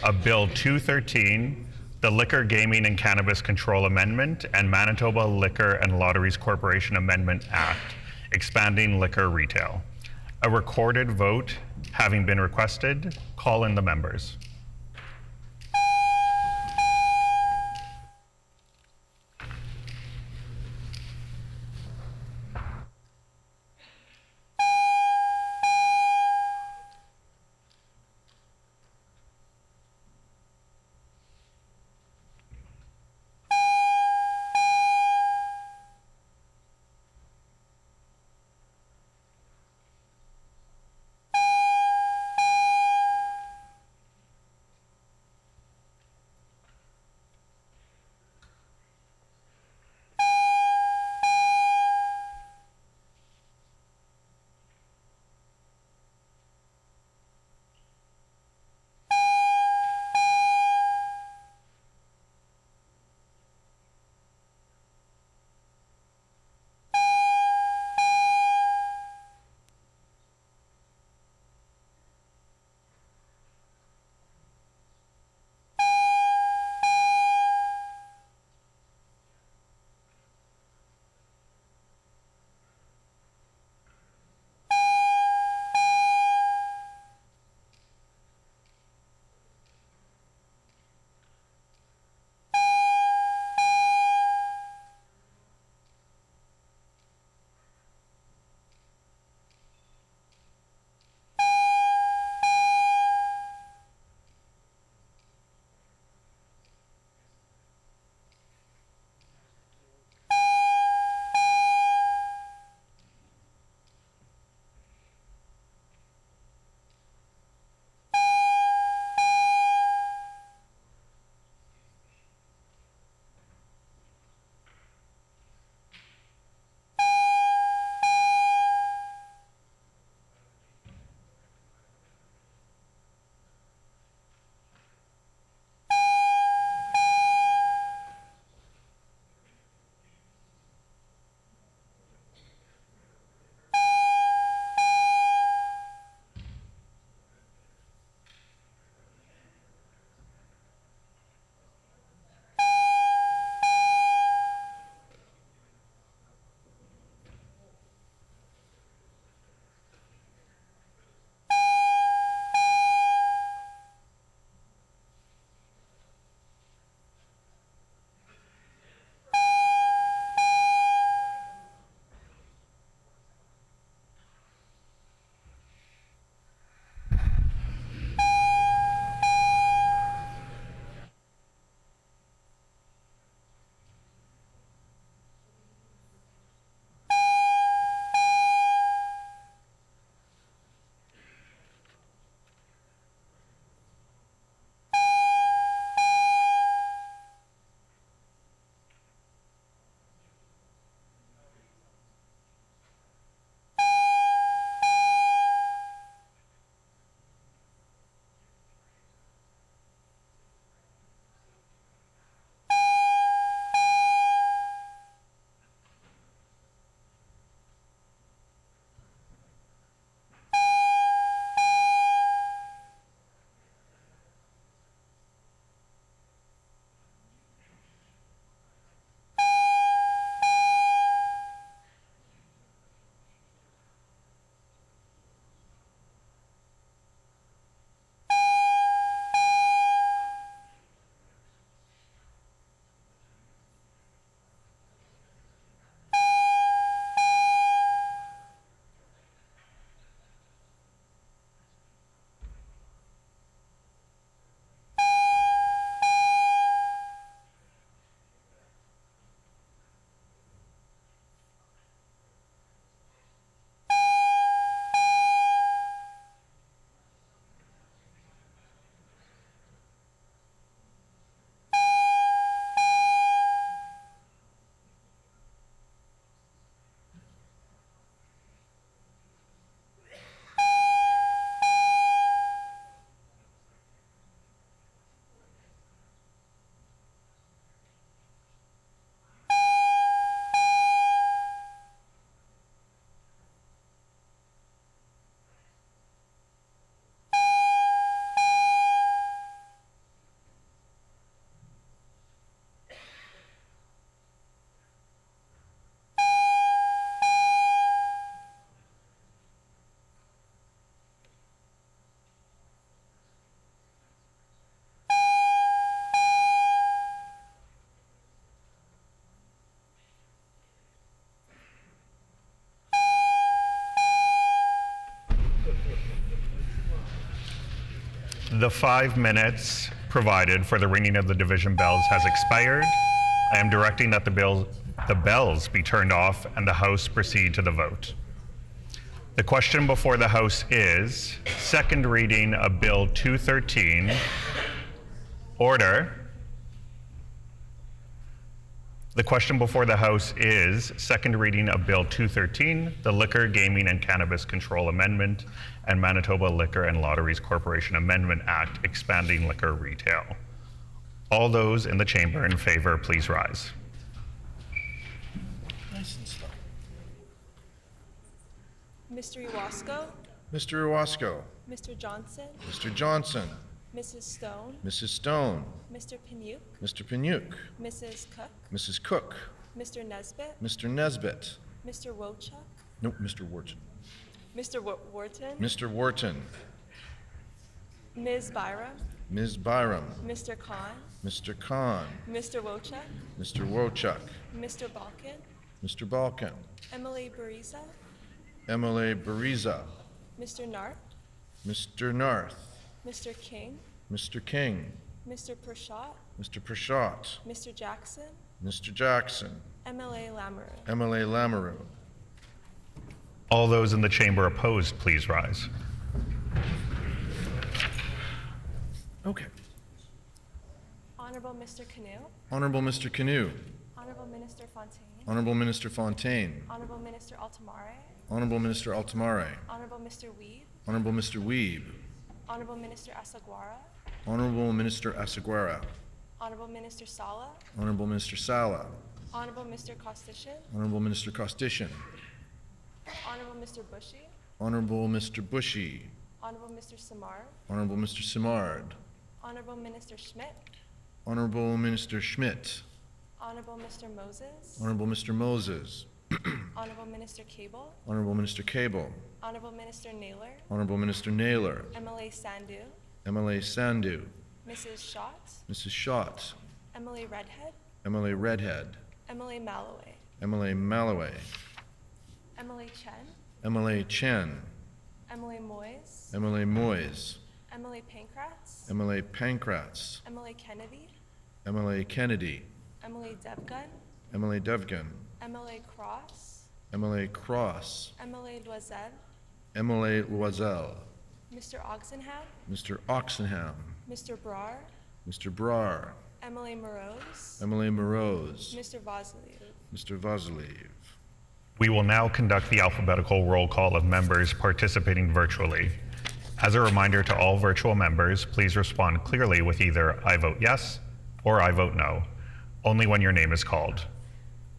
S14: of Bill 213, the Liquor, Gaming, and Cannabis Control Amendment and Manitoba Liquor and Lotteries Corporation Amendment Act, expanding liquor retail. A recorded vote having been requested, call in the members. The 5 minutes provided for the ringing of the division bells has expired. I am directing that the bells be turned off and the House proceed to the vote. The question before the House is second reading of Bill 213. Order. The question before the House is second reading of Bill 213, the Liquor, Gaming, and Cannabis Control Amendment and Manitoba Liquor and Lotteries Corporation Amendment Act, expanding liquor retail. All those in the chamber in favor, please rise.
S7: Mr. Iwasko,
S12: Mr. Iwasko,
S7: Mr. Johnson,
S12: Mr. Johnson,
S7: Mrs. Stone,
S12: Mrs. Stone,
S7: Mr. Piniuk,
S12: Mr. Piniuk,
S7: Mrs. Cook,
S12: Mrs. Cook,
S7: Mr. Nesbitt,
S12: Mr. Nesbitt,
S7: Mr. Wochuk,
S12: nope, Mr. Wharton,
S7: Mr. Wharton,
S12: Mr. Wharton,
S7: Ms. Byram,
S12: Ms. Byram,
S7: Mr. Khan,
S12: Mr. Khan,
S7: Mr. Wochuk,
S12: Mr. Wochuk,
S7: Mr. Balkin,
S12: Mr. Balkin,
S7: Emily Bariza,
S12: Emily Bariza,
S7: Mr. Narth,
S12: Mr. Narth,
S7: Mr. King,
S12: Mr. King,
S7: Mr. Pershaw,
S12: Mr. Pershaw,
S7: Mr. Jackson,
S12: Mr. Jackson,
S7: MLA Lamoureux.
S12: MLA Lamoureux.
S14: All those in the chamber opposed, please rise.
S12: Okay.
S7: Honorable Mr. Canoe,
S12: Honorable Mr. Canoe,
S7: Honorable Minister Fontaine,
S12: Honorable Minister Fontaine,
S7: Honorable Minister Altamare,
S12: Honorable Minister Altamare,
S7: Honorable Mr. Weed,
S12: Honorable Mr. Weeb,
S7: Honorable Minister Asaguara,
S12: Honorable Minister Asaguara,
S7: Honorable Minister Sala,
S12: Honorable Minister Sala,
S7: Honorable Mr. Kostishin,
S12: Honorable Minister Kostishin,
S7: Honorable Mr. Bushy,
S12: Honorable Mr. Bushy,
S7: Honorable Mr. Simard,
S12: Honorable Mr. Simard,
S7: Honorable Minister Schmidt,
S12: Honorable Minister Schmidt,
S7: Honorable Mr. Moses,
S12: Honorable Mr. Moses,
S7: Honorable Minister Cable,
S12: Honorable Minister Cable,
S7: Honorable Minister Naylor,
S12: Honorable Minister Naylor,
S7: MLA Sandu,
S12: MLA Sandu,
S7: Mrs. Schott,
S12: Mrs. Schott,
S7: Emily Redhead,
S12: MLA Redhead,
S7: Emily Malloway,
S12: MLA Malloway,
S7: Emily Chen,
S12: MLA Chen,
S7: Emily Moyes,
S12: MLA Moyes,
S7: Emily Pankratz,
S12: MLA Pankratz,
S7: Emily Kennedy,
S12: MLA Kennedy,
S7: Emily Devgun,
S12: MLA Devgan,
S7: MLA Cross,
S12: MLA Cross,
S7: Emily Loisel,
S12: MLA Loisel,
S7: Mr. Oxenham,
S12: Mr. Oxenham,
S7: Mr. Brar,
S12: Mr. Brar,
S7: Emily Morose,
S12: Emily Morose,
S7: Mr. Vosley.
S12: Mr. Voslev.
S14: We will now conduct the alphabetical roll call of members participating virtually. As a reminder to all virtual members, please respond clearly with either "I vote yes" or "I vote no," only when your name is called.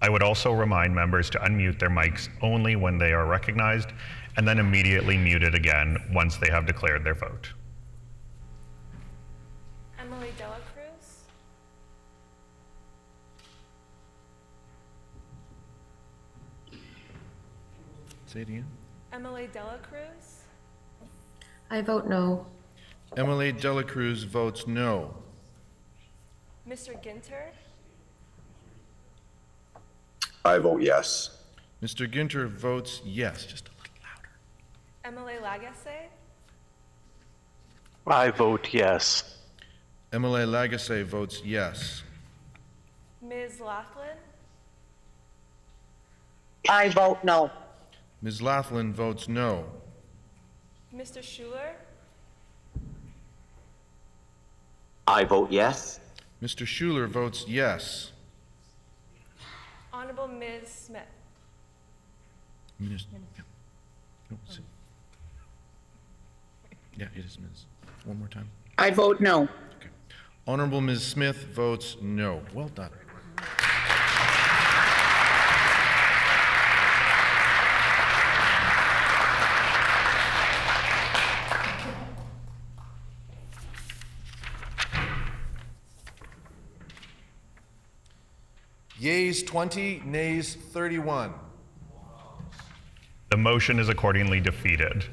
S14: I would also remind members to unmute their mics only when they are recognized and then immediately mute it again once they have declared their vote.
S7: Emily Dela Cruz,
S12: Say it again.
S7: Emily Dela Cruz,
S22: I vote no.
S12: Emily Delacruz votes no.
S7: Mr. Ginter,
S23: I vote yes.
S12: Mr. Ginter votes yes. Just a little louder.
S7: Emily Lagasse,
S24: I vote yes.
S12: Emily Lagasse votes yes.
S7: Ms. Laughlin,
S22: I vote no.
S12: Ms. Laughlin votes no.
S7: Mr. Schuler,
S23: I vote yes.
S12: Mr. Schuler votes yes.
S7: Honorable Ms. Smith,
S12: Yeah, it is Ms. One more time.
S22: I vote no.
S12: Honorable Ms. Smith votes no. Well done. Yeas 20, nays 31.
S14: The motion is accordingly defeated.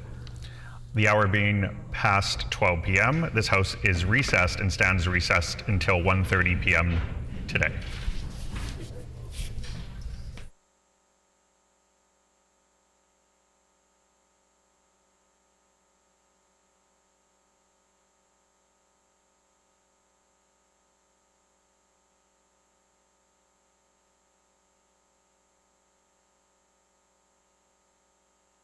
S14: The hour being past 12 p.m., this House is recessed and stands recessed until 1:30 p.m. today.